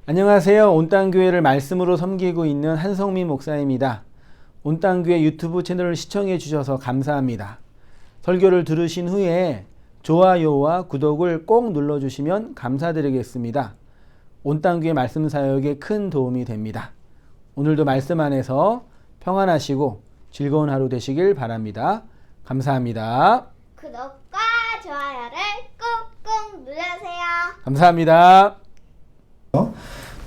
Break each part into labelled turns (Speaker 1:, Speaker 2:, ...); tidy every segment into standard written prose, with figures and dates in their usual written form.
Speaker 1: 안녕하세요. 온땅교회를 말씀으로 섬기고 있는 한성민 목사입니다. 온땅교회 유튜브 채널을 시청해 주셔서 감사합니다. 설교를 들으신 후에 좋아요와 구독을 꼭 눌러주시면 감사드리겠습니다. 온땅교회 말씀 사역에 큰 도움이 됩니다. 오늘도 말씀 안에서 평안하시고 즐거운 하루 되시길 바랍니다. 감사합니다.
Speaker 2: 구독과 좋아요를 꾹꾹 눌러주세요.
Speaker 1: 감사합니다.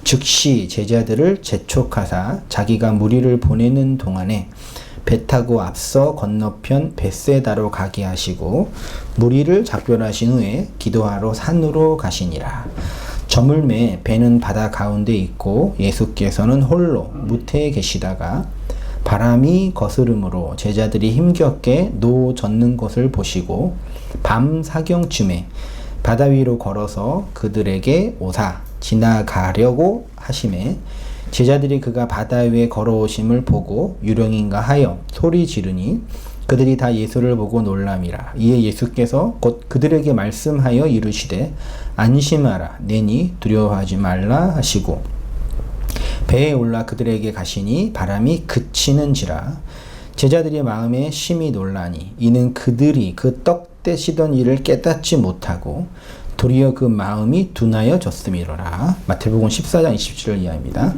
Speaker 3: 즉시 제자들을 재촉하사 자기가 무리를 보내는 동안에 배 타고 앞서 건너편 벳세다로 가게 하시고 무리를 작별하신 후에 기도하러 산으로 가시니라. 저물매 배는 바다 가운데 있고 예수께서는 홀로 무태에 계시다가 바람이 거스름으로 제자들이 힘겹게 노 젓는 것을 보시고 밤 사경쯤에 바다 위로 걸어서 그들에게 오사 지나가려고 하심에 제자들이 그가 바다 위에 걸어오심을 보고 유령인가 하여 소리 지르니 그들이 다 예수를 보고 놀람이라. 이에 예수께서 곧 그들에게 말씀하여 이르시되 안심하라 내니 두려워하지 말라 하시고 배에 올라 그들에게 가시니 바람이 그치는지라. 제자들의 마음에 심히 놀라니 이는 그들이 그 떡 떼시던 일을 깨닫지 못하고 도리어 그 마음이 둔하여졌음이로라. 마태복음 14장 27절 이하입니다.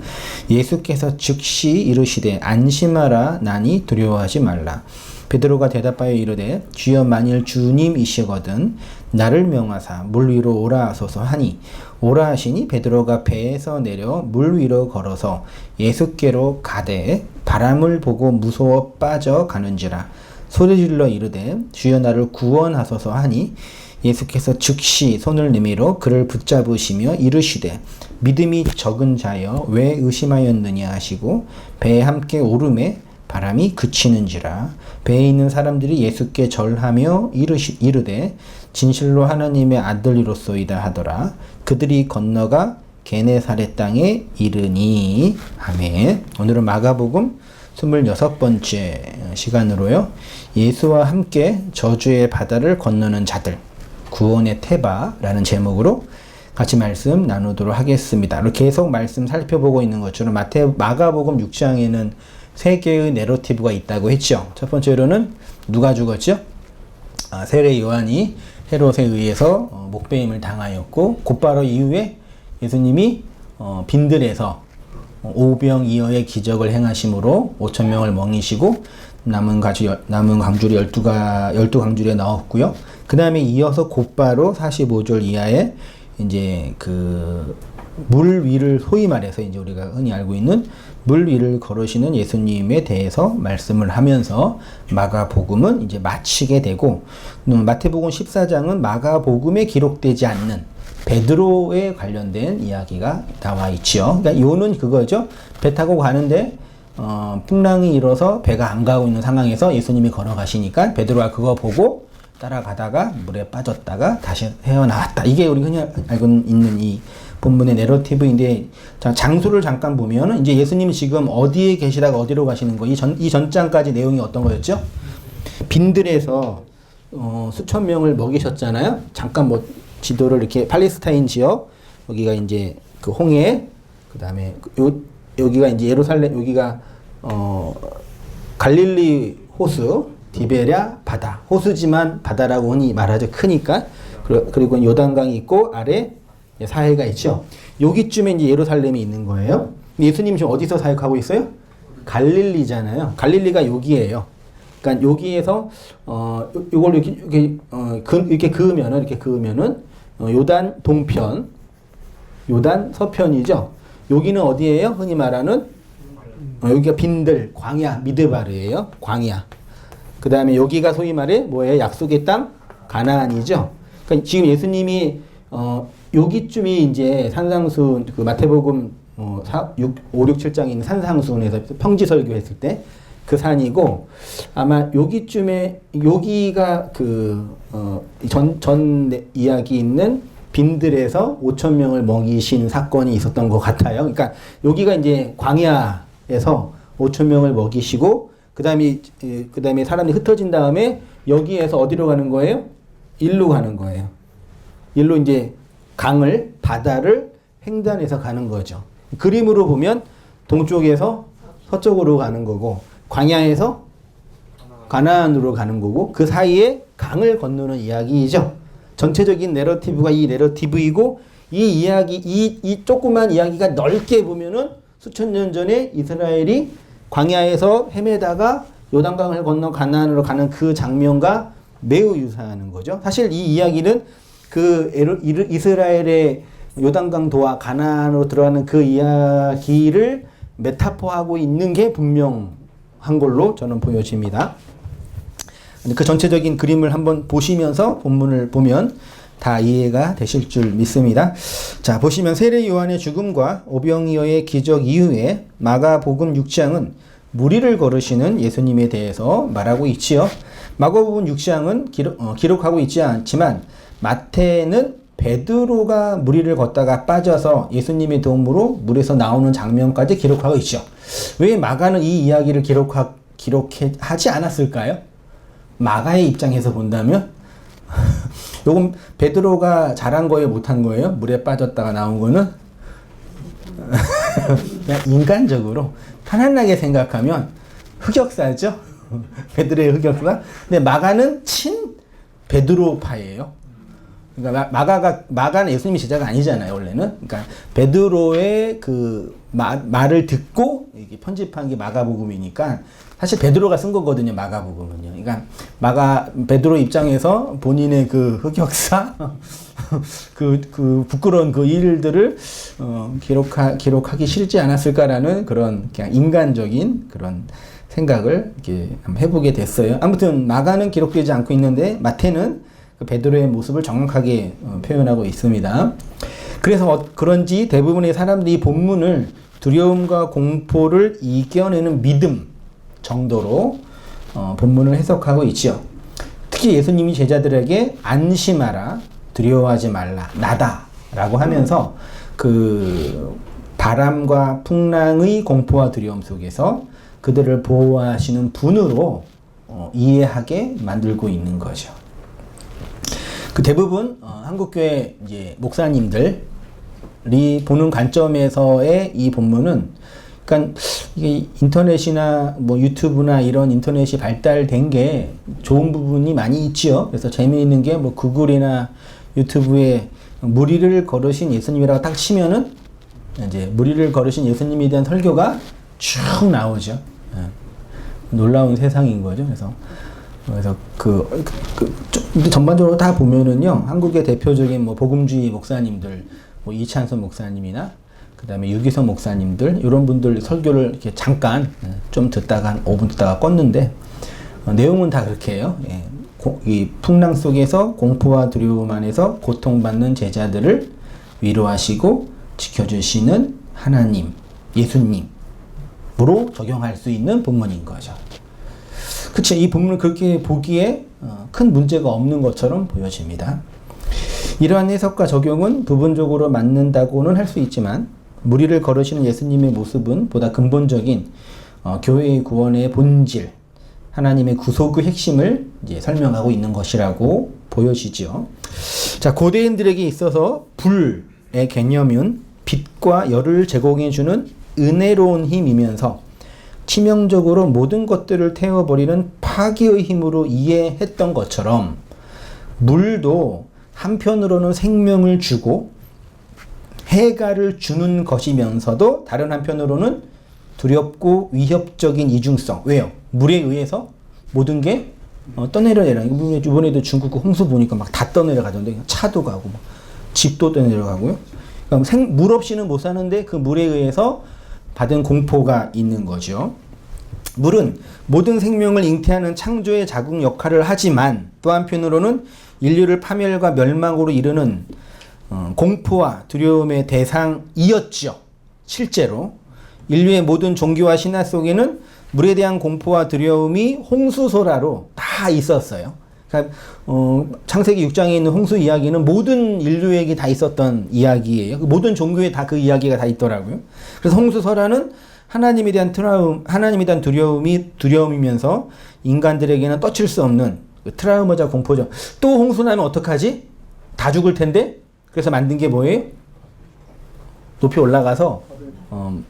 Speaker 3: 예수께서 즉시 이르시되 안심하라 나니 두려워하지 말라. 베드로가 대답하여 이르되 주여 만일 주님이시거든 나를 명하사 물 위로 오라 하소서 하니 오라 하시니 베드로가 배에서 내려 물 위로 걸어서 예수께로 가되 바람을 보고 무서워 빠져가는지라. 소리질러 이르되 주여 나를 구원하소서 하니 예수께서 즉시 손을 내밀어 그를 붙잡으시며 이르시되 믿음이 적은 자여 왜 의심하였느냐 하시고 배에 함께 오르매 바람이 그치는지라. 배에 있는 사람들이 예수께 절하며 이르되 진실로 하나님의 아들이로소이다 하더라. 그들이 건너가 게네사렛 땅에 이르니. 아멘. 오늘은 마가복음 26번째 시간으로요. 예수와 함께 저주의 바다를 건너는 자들 구원의 태바라는 제목으로 같이 말씀 나누도록 하겠습니다. 계속 말씀 살펴보고 있는 것처럼 마가복음 6장에는 세 개의 내러티브가 있다고 했죠. 첫 번째로는 누가 죽었죠? 세례 요한이 헤롯에 의해서 목배임을 당하였고 곧바로 이후에 예수님이 빈들에서 오병이어의 기적을 행하심으로 5,000명을 먹이시고 남은 광줄이 12광줄에 넣었고요. 그 다음에 이어서 곧바로 45절 이하에 이제 그 물 위를 소위 말해서 이제 우리가 흔히 알고 있는 물 위를 걸으시는 예수님에 대해서 말씀을 하면서 마가복음은 이제 마치게 되고 마태복음 14장은 마가복음에 기록되지 않는 베드로에 관련된 이야기가 나와 있죠. 그러니까 요는 그거죠. 배 타고 가는데 풍랑이 일어서 배가 안 가고 있는 상황에서 예수님이 걸어가시니까 베드로가 그거 보고 따라가다가 물에 빠졌다가 다시 헤어나왔다. 이게 우리 흔히 알고 있는 이 본문의 내러티브인데, 자, 장소를 잠깐 보면은 이제 예수님이 지금 어디에 계시다가 어디로 가시는 거, 이 전장까지 내용이 어떤 거였죠? 빈들에서 수천 명을 먹이셨잖아요. 잠깐 뭐 지도를 이렇게 팔레스타인 지역, 여기가 이제 그 홍해, 그 다음에 여기가 이제 예루살렘, 여기가 갈릴리 호수, 디베랴 바다, 호수지만 바다라고 흔히 말하죠. 크니까. 그리고 요단강이 있고 아래 사해가 있죠. 여기쯤에 이제 예루살렘이 있는 거예요. 예수님이 지금 어디서 사역하고 있어요? 갈릴리잖아요. 갈릴리가 여기예요. 그러니까 여기에서 이걸 이렇게 그으면은 요단 동편, 요단 서편이죠. 여기는 어디예요? 흔히 말하는 여기가 빈들, 광야, 미드바르예요. 광야. 그 다음에 여기가 소위 말해 뭐예요? 약속의 땅, 가나안이죠. 그러니까 지금 예수님이 여기쯤이 이제 산상수훈, 그 마태복음 5, 6, 7장에 있는 산상수훈에서 평지설교 했을 때 그 산이고, 아마 여기쯤에 여기가 전 이야기 있는 빈들에서 5,000명을 먹이신 사건이 있었던 것 같아요. 그러니까 여기가 이제 광야에서 5,000명을 먹이시고 그 다음에 사람이 흩어진 다음에 여기에서 어디로 가는 거예요? 일로 가는 거예요. 일로 이제 바다를
Speaker 1: 횡단해서 가는 거죠. 그림으로 보면 동쪽에서 서쪽으로 가는 거고 광야에서 가나안으로 가는 거고 그 사이에 강을 건너는 이야기이죠. 전체적인 내러티브가 이 내러티브이고 이 이야기 이 조그만 이야기가 넓게 보면은 수천 년 전에 이스라엘이 광야에서 헤매다가 요단강을 건너 가나안으로 가는 그 장면과 매우 유사하는 거죠. 사실 이 이야기는 그 이스라엘의 요단강 도와 가나안으로 들어가는 그 이야기를 메타포하고 있는 게 분명한 걸로 저는 보여집니다. 그 전체적인 그림을 한번 보시면서 본문을 보면 다 이해가 되실 줄 믿습니다. 자, 보시면 세례 요한의 죽음과 오병이어의 기적 이후에 마가복음 6장은 무리를 걸으시는 예수님에 대해서 말하고 있지요. 마가복음 6장은 기록하고 있지 않지만 마태는 베드로가 무리를 걷다가 빠져서 예수님의 도움으로 물에서 나오는 장면까지 기록하고 있죠. 왜 마가는 이 이야기를 기록하지 않았을까요? 마가의 입장에서 본다면 요건 베드로가 잘한 거예요, 못한 거예요? 물에 빠졌다가 나온 거는 그냥 인간적으로 편안하게 생각하면 흑역사죠. 베드로의 흑역사. 근데 마가는 친 베드로파예요. 그러니까 마가는 예수님의 제자가 아니잖아요, 원래는. 그러니까 베드로의 그 말을 듣고 이게 편집한 게 마가복음이니까 사실 베드로가 쓴 거거든요, 마가복음은요. 그러니까 베드로 입장에서 본인의 그 흑역사, 그 부끄러운 그 일들을 기록하기 싫지 않았을까라는 그런 그냥 인간적인 그런 생각을 이렇게 한번 해보게 됐어요. 아무튼 마가는 기록되지 않고 있는데 마태는 그 베드로의 모습을 정확하게 표현하고 있습니다. 그래서 그런지 대부분의 사람들이 이 본문을 두려움과 공포를 이겨내는 믿음 정도로 본문을 해석하고 있죠. 특히 예수님이 제자들에게 안심하라, 두려워하지 말라, 나다 라고 하면서 그 바람과 풍랑의 공포와 두려움 속에서 그들을 보호하시는 분으로 이해하게 만들고 있는 거죠. 그 대부분 한국교회 이제 목사님들이 보는 관점에서의 이 본문은, 그러니까 이게 인터넷이나 뭐 유튜브나 이런 인터넷이 발달된 게 좋은 부분이 많이 있지요. 그래서 재미있는 게 뭐 구글이나 유튜브에 무리를 걸으신 예수님이라고 딱 치면은 이제 무리를 걸으신 예수님에 대한 설교가 쭉 나오죠. 놀라운 세상인 거죠. 그래서 전반적으로 다 보면은요, 한국의 대표적인 뭐 복음주의 목사님들, 뭐 이찬선 목사님이나 그 다음에 유기성 목사님들, 이런 분들 설교를 이렇게 잠깐 좀 듣다가 한 5분 듣다가 껐는데, 내용은 다 그렇게 해요. 이 풍랑 속에서 공포와 두려움 안에서 고통받는 제자들을 위로하시고 지켜주시는 하나님, 예수님으로 적용할 수 있는 본문인 거죠. 그쵸. 이 본문을 그렇게 보기에 큰 문제가 없는 것처럼 보여집니다. 이러한 해석과 적용은 부분적으로 맞는다고는 할 수 있지만 무리를 걸으시는 예수님의 모습은 보다 근본적인 교회의 구원의 본질, 하나님의 구속의 핵심을 이제 설명하고 있는 것이라고 보여지죠. 자, 고대인들에게 있어서 불의 개념은 빛과 열을 제공해주는 은혜로운 힘이면서 치명적으로 모든 것들을 태워버리는 파괴의 힘으로 이해했던 것처럼 물도 한편으로는 생명을 주고 해가를 주는 것이면서도 다른 한편으로는 두렵고 위협적인 이중성. 왜요? 물에 의해서 모든 게 떠내려내라. 이번에도 중국 홍수 보니까 막 다 떠내려가던데, 차도 가고 막 집도 떠내려가고요. 그러니까 물 없이는 못 사는데 그 물에 의해서 받은 공포가 있는 거죠. 물은 모든 생명을 잉태하는 창조의 자궁 역할을 하지만 또 한편으로는 인류를 파멸과 멸망으로 이르는 공포와 두려움의 대상이었죠. 실제로 인류의 모든 종교와 신화 속에는 물에 대한 공포와 두려움이 홍수설화로 다 있었어요. 그러니까 창세기 6장에 있는 홍수 이야기는 모든 인류에게 다 있었던 이야기예요. 모든 종교에 다 그 이야기가 다 있더라고요. 그래서 홍수설화는 하나님에 대한 하나님에 대한 두려움이면서 인간들에게는 떠칠 수 없는 트라우마자 공포죠. 또 홍수 나면 어떡하지? 다 죽을 텐데? 그래서 만든 게 뭐예요?
Speaker 3: 높이 올라가서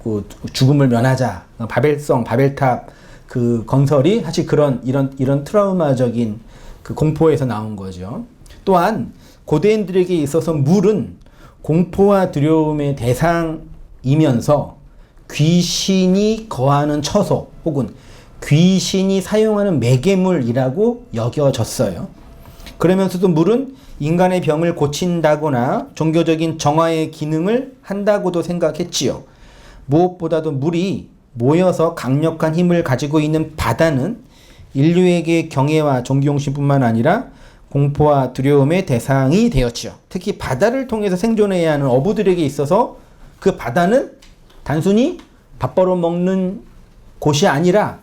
Speaker 3: 그 죽음을 면하자. 바벨탑 그 건설이 사실 이런 트라우마적인 그 공포에서 나온 거죠. 또한 고대인들에게 있어서 물은 공포와 두려움의 대상이면서 귀신이 거하는 처소 혹은 귀신이 사용하는 매개물이라고 여겨졌어요. 그러면서도 물은 인간의 병을 고친다거나 종교적인 정화의 기능을 한다고도 생각했지요. 무엇보다도 물이 모여서 강력한 힘을 가지고 있는 바다는 인류에게 경외와 존경심뿐만 아니라 공포와 두려움의 대상이 되었지요. 특히 바다를 통해서 생존해야 하는 어부들에게 있어서 그 바다는 단순히 밥 벌어 먹는 곳이 아니라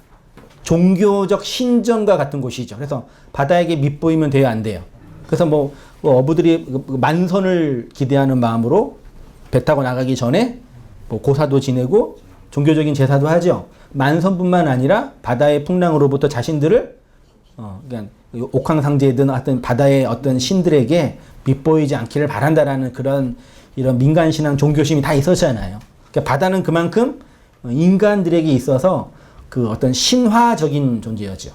Speaker 3: 종교적 신전과 같은 곳이죠. 그래서 바다에게 밑보이면 돼요, 안 돼요? 그래서 뭐 어부들이 만선을 기대하는 마음으로 배 타고 나가기 전에 뭐 고사도 지내고 종교적인 제사도 하죠. 만선뿐만 아니라 바다의 풍랑으로부터 자신들을 그냥 옥황상제든 어떤 바다의 어떤 신들에게 밑보이지 않기를 바란다라는 이런 민간신앙 종교심이 다 있었잖아요. 그러니까 바다는 그만큼 인간들에게 있어서 그 어떤 신화적인 존재였죠.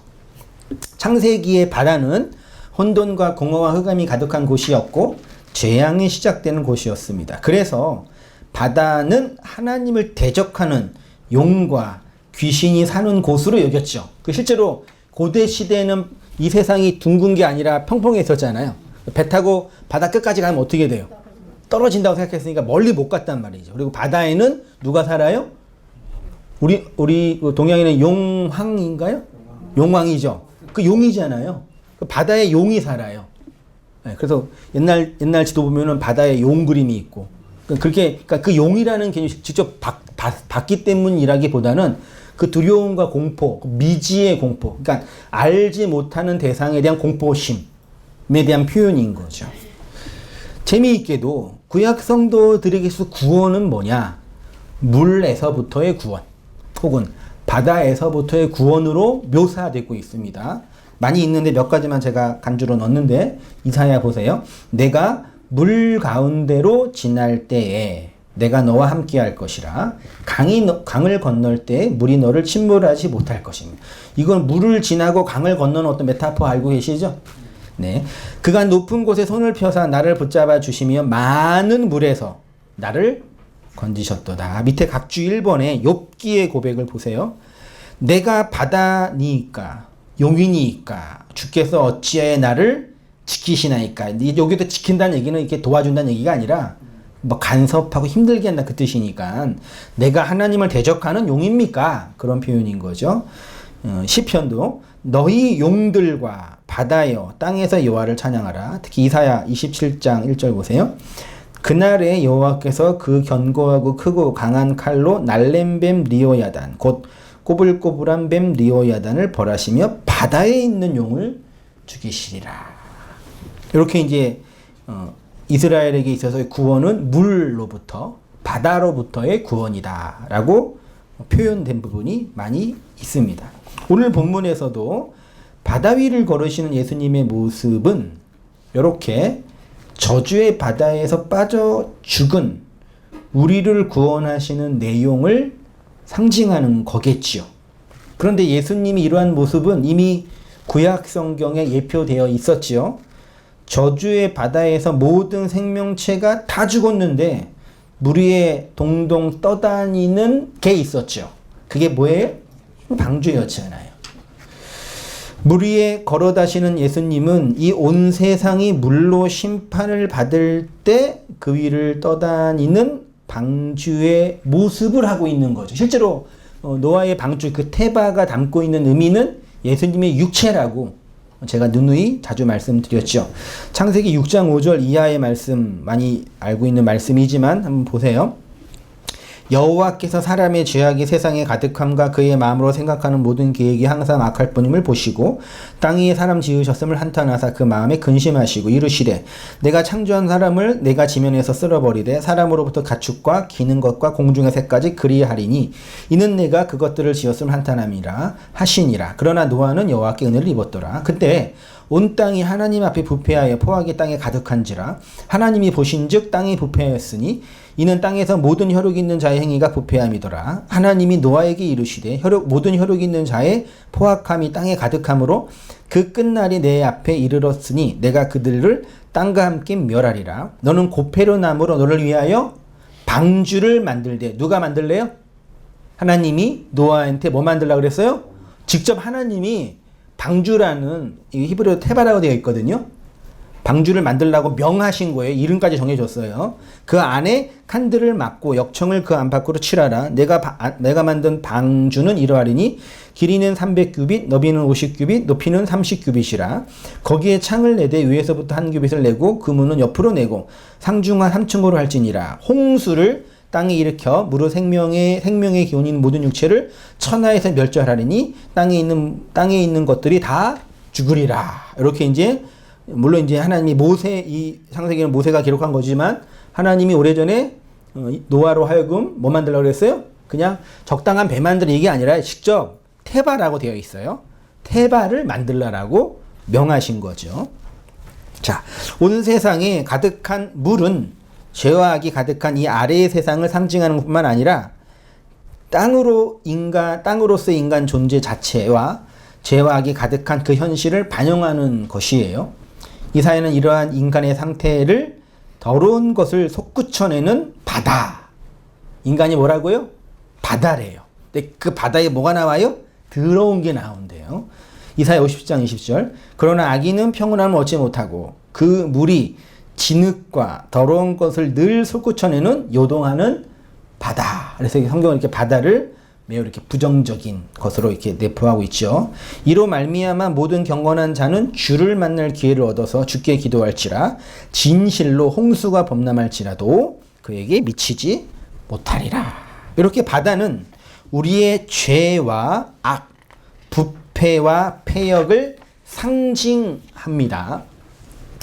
Speaker 3: 창세기의 바다는 혼돈과 공허와 흑암이 가득한 곳이었고 재앙이 시작되는 곳이었습니다. 그래서 바다는 하나님을 대적하는 용과 귀신이 사는 곳으로 여겼죠. 실제로 고대 시대에는 이 세상이 둥근 게 아니라 평평했었잖아요. 배 타고 바다 끝까지 가면 어떻게 돼요? 떨어진다고 생각했으니까 멀리 못 갔단 말이죠. 그리고 바다에는 누가 살아요? 우리 동양에는 용황인가요? 용왕이죠. 그 용이잖아요. 그 바다에 용이 살아요. 네, 그래서 옛날 지도 보면은 바다에 용 그림이 있고 그러니까 그 용이라는 개념이 직접 봤기 때문이라기보다는 그 두려움과 공포, 그 미지의 공포, 그러니까 알지 못하는 대상에 대한 공포심에 대한 표현인 거죠. 재미있게도 구약 성도들에게 있어서 구원은 뭐냐? 물에서부터의 구원 혹은 바다에서부터의 구원으로 묘사되고 있습니다. 많이 있는데 몇 가지만 제가 간주로 넣었는데 이사야 보세요. 내가 물 가운데로 지날 때에 내가 너와 함께 할 것이라 강을 건널 때 물이 너를 침몰하지 못할 것입니다. 이건 물을 지나고 강을 건너는 어떤 메타포 알고 계시죠? 네. 그가 높은 곳에 손을 펴사 나를 붙잡아 주시며 많은 물에서 나를 건지셨도다. 밑에 각주 1번에 욥기의 고백을 보세요. 내가 바다니이까 용이니이까 주께서 어찌하여 나를 지키시나이까. 여기도 지킨다는 얘기는 이렇게 도와준다는 얘기가 아니라 뭐 간섭하고 힘들게 한다 그 뜻이니까 내가 하나님을 대적하는 용입니까? 그런 표현인 거죠. 시편도 너희 용들과 바다여 땅에서 여호와를 찬양하라. 특히 이사야 27장 1절 보세요. 그날에 여호와께서 그 견고하고 크고 강한 칼로 날렘뱀 리오야단 곧 꼬불꼬불한 뱀 리오야단을 벌하시며 바다에 있는 용을 죽이시리라. 이렇게 이제 이스라엘에게 있어서의 구원은 물로부터 바다로부터의 구원이다 라고 표현된 부분이 많이 있습니다. 오늘 본문에서도 바다 위를 걸으시는 예수님의 모습은 이렇게 저주의 바다에서 빠져 죽은 우리를 구원하시는 내용을 상징하는 거겠지요. 그런데 예수님이 이러한 모습은 이미 구약 성경에 예표되어 있었지요. 저주의 바다에서 모든 생명체가 다 죽었는데 물 위에 동동 떠다니는 게 있었죠. 그게 뭐예요? 방주였잖아요. 물 위에 걸어다시는 예수님은 이 온 세상이 물로 심판을 받을 때 그 위를 떠다니는 방주의 모습을 하고 있는 거죠. 실제로 노아의 방주 그 테바가 담고 있는 의미는 예수님의 육체라고 제가 누누이 자주 말씀드렸죠. 창세기 6장 5절 이하의 말씀 많이 알고 있는 말씀이지만 한번 보세요. 여호와께서 사람의 죄악이 세상에 가득함과 그의 마음으로 생각하는 모든 계획이 항상 악할 뿐임을 보시고 땅 위에 사람 지으셨음을 한탄하사 그 마음에 근심하시고 이르시되 내가 창조한 사람을 내가 지면에서 쓸어버리되 사람으로부터 가축과 기는 것과 공중의 새까지 그리하리니 이는 내가 그것들을 지었음을 한탄함이라 하시니라. 그러나 노아는 여호와께 은혜를 입었더라. 그때 온 땅이 하나님 앞에 부패하여 포악이 땅에 가득한지라 하나님이 보신즉 땅이 부패하였으니 이는 땅에서 모든 혈육 있는 자의 행위가 부패함이더라. 하나님이 노아에게 이르시되 모든 혈육 있는 자의 포악함이 땅에 가득함으로 그 끝날이 내 앞에 이르렀으니 내가 그들을 땅과 함께 멸하리라. 너는 고페로 나무로 너를 위하여 방주를 만들되. 누가 만들래요? 하나님이 노아한테 뭐 만들라고 그랬어요? 직접 하나님이 방주라는 히브리어로 테바라고 되어 있거든요. 방주를 만들라고 명하신 거예요. 이름까지 정해줬어요. 그 안에 칸들을 막고 역청을 그 안팎으로 칠하라. 내가 만든 방주는 이러하리니 길이는 300규빗, 너비는 50규빗, 높이는 30규빗이라. 거기에 창을 내되 위에서부터 한 규빗을 내고 그 문은 옆으로 내고 상중하 3층으로 할지니라. 홍수를 땅에 일으켜 무릇 생명의 기운인 모든 육체를 천하에서 멸절하리니 땅에 있는 것들이 다 죽으리라. 이렇게 이제 물론 이제 하나님이 이 창세기는 모세가 기록한 거지만 하나님이 오래전에 노아로 하여금 뭐 만들라고 그랬어요? 그냥 적당한 배 만드는 얘기 아니라 직접 테바라고 되어 있어요. 테바를 만들라라고 명하신 거죠. 자, 온 세상에 가득한 물은 죄와 악이 가득한 이 아래의 세상을 상징하는 것뿐만 아니라 땅으로서의 인간 존재 자체와 죄와 악이 가득한 그 현실을 반영하는 것이에요. 이사야는 이러한 인간의 상태를 더러운 것을 솟구쳐내는 바다. 인간이 뭐라고요? 바다래요. 근데 그 바다에 뭐가 나와요? 더러운 게 나온대요. 이사야 50장 20절. 그러나 악인은 평온함을 얻지 못하고 그 물이 진흙과 더러운 것을 늘 솟구쳐내는 요동하는 바다. 그래서 성경은 이렇게 바다를 매우 이렇게 부정적인 것으로 이렇게 내포하고 있죠. 이로 말미암아 모든 경건한 자는 주를 만날 기회를 얻어서 주께 기도할지라. 진실로 홍수가 범람할지라도 그에게 미치지 못하리라. 이렇게 바다는 우리의 죄와 악, 부패와 폐역을 상징합니다.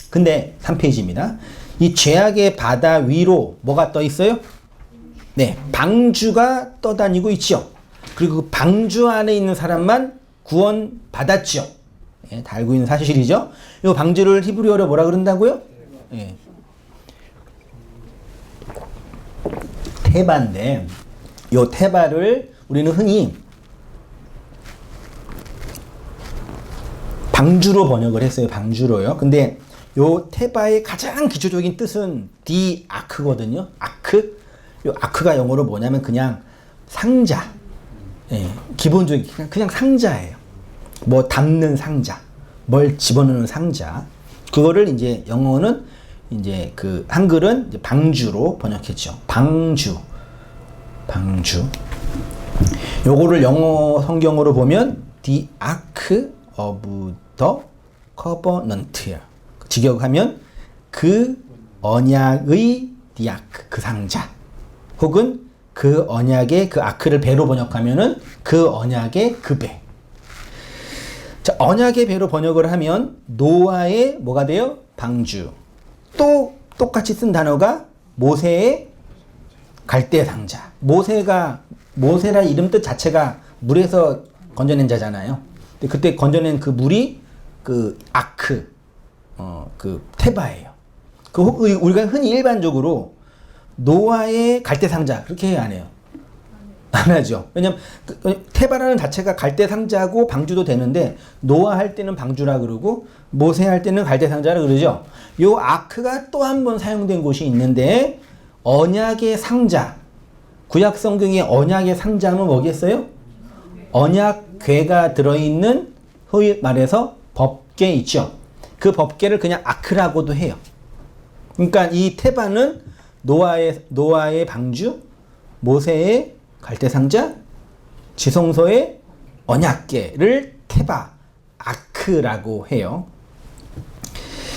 Speaker 3: 근데 3페이지입니다. 이 죄악의 바다 위로 뭐가 떠 있어요? 네, 방주가 떠다니고 있죠. 그리고 그 방주 안에 있는 사람만 구원 받았죠. 예, 다 알고 있는 사실이죠. 이 방주를 히브리어로 뭐라 그런다고요? 예. 테바인데, 이 테바를 우리는 흔히 방주로 번역을 했어요. 방주로요. 근데 요 테바의 가장 기초적인 뜻은 디아크거든요. 아크. 요 아크가 영어로 뭐냐면 그냥 상자. 예, 기본적인 그냥 상자예요. 뭐 담는 상자, 뭘 집어넣는 상자. 그거를 이제 영어는 이제 그 한글은 이제 방주로 번역했죠. 방주. 요거를 영어 성경으로 보면 The Ark of the Covenant야. 직역하면 그 언약의 The Ark, 그 상자. 혹은 그 언약의 그 아크를 배로 번역하면은 그 언약의 그 배. 자, 언약의 배로 번역을 하면 노아의 뭐가 돼요? 방주. 또 똑같이 쓴 단어가 모세의 갈대 상자. 모세라 이름 뜻 자체가 물에서 건져낸 자잖아요. 근데 그때 건져낸 그 물이 그 아크, 그 테바예요. 우리가 흔히 일반적으로 노아의 갈대 상자 그렇게 해야 안 해요. 안 하죠. 왜냐면 테바라는 자체가 갈대 상자고 방주도 되는데 노아 할 때는 방주라 그러고 모세 할 때는 갈대 상자라 그러죠. 요 아크가 또 한 번 사용된 곳이 있는데 언약의 상자. 구약 성경의 언약의 상자는 뭐겠어요? 언약궤가 들어있는 소위 말해서 법궤 있죠. 그 법궤를 그냥 아크라고도 해요. 그러니까 이 테바는 노아의 방주, 모세의 갈대상자, 지성소의 언약궤를 테바, 아크라고 해요.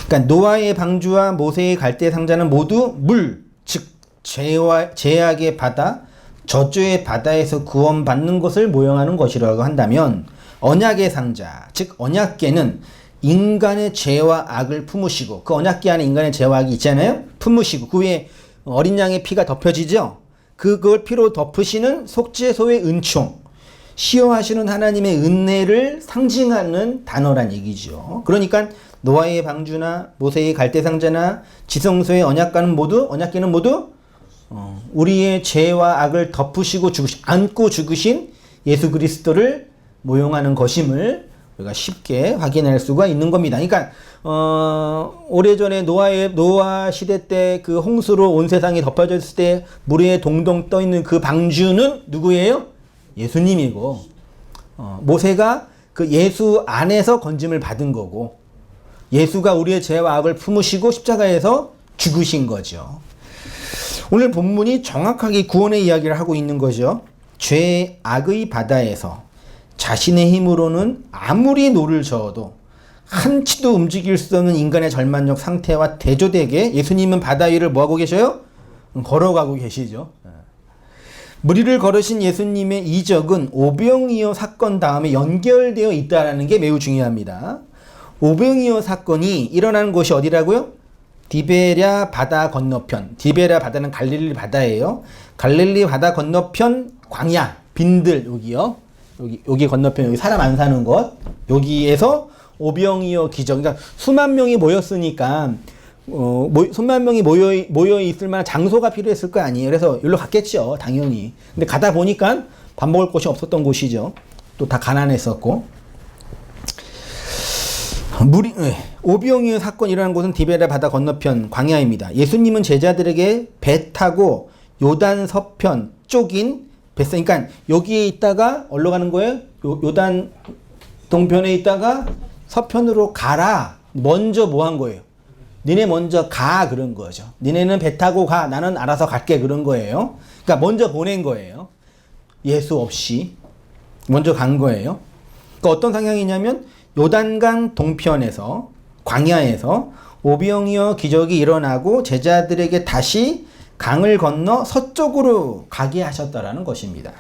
Speaker 3: 그러니까 노아의 방주와 모세의 갈대상자는 모두 물, 즉 죄악의 바다, 저주의 바다에서 구원받는 것을 모형하는 것이라고 한다면 언약의 상자, 즉 언약궤는 인간의 죄와 악을 품으시고 그 언약궤 안에 인간의 죄와 악이 있잖아요. 품으시고 그 위에 어린 양의 피가 덮여지죠. 그걸 피로 덮으시는 속죄소의 은총, 시효하시는 하나님의 은혜를 상징하는 단어란 얘기죠. 그러니까 노아의 방주나 모세의 갈대상자나 지성소의 언약궤는 모두 우리의 죄와 악을 덮으시고 안고 죽으신 예수 그리스도를 모용하는 것임을 우리가 쉽게 확인할 수가 있는 겁니다. 그러니까 오래전에 노아 시대 때 그 홍수로 온 세상이 덮어졌을 때 물 위에 동동 떠 있는 그 방주는 누구예요? 예수님이고, 모세가 그 예수 안에서 건짐을 받은 거고, 예수가 우리의 죄와 악을 품으시고 십자가에서 죽으신 거죠. 오늘 본문이 정확하게 구원의 이야기를 하고 있는 거죠. 죄, 악의 바다에서 자신의 힘으로는 아무리 노를 저어도 한치도 움직일 수 없는 인간의 절망적 상태와 대조되게 예수님은 바다 위를 뭐하고 계셔요? 걸어가고 계시죠. 물 위를 걸으신 예수님의 이적은 오병이어 사건 다음에 연결되어 있다는 게 매우 중요합니다. 오병이어 사건이 일어난 곳이 어디라고요? 디베랴 바다 건너편. 디베랴 바다는 갈릴리 바다예요. 갈릴리 바다 건너편 광야, 빈들, 여기요. 여기 건너편, 여기 사람 안 사는 곳. 여기에서 오병이어 기적. 그러니까 수만 명이 모였으니까, 수만 명이 모여 있을 만한 장소가 필요했을 거 아니에요. 그래서 여기로 갔겠죠. 당연히. 근데 가다 보니까 밥 먹을 곳이 없었던 곳이죠. 또 다 가난했었고. 오병이어 사건이 일어난 곳은 디베랴 바다 건너편 광야입니다. 예수님은 제자들에게 배 타고 요단 서편 쪽인 벳사, 그러니까 여기에 있다가 어디로 가는 거예요? 요단 동편에 있다가 서편으로 가라. 먼저 뭐 한 거예요? 니네 먼저 가, 그런 거죠. 니네는 배 타고 가, 나는 알아서 갈게, 그런 거예요. 그러니까 먼저 보낸 거예요. 예수 없이 먼저 간 거예요. 그러니까 어떤 상황이냐면 요단강 동편에서, 광야에서 오병이어 기적이 일어나고 제자들에게 다시 강을 건너 서쪽으로 가게 하셨다라는 것입니다.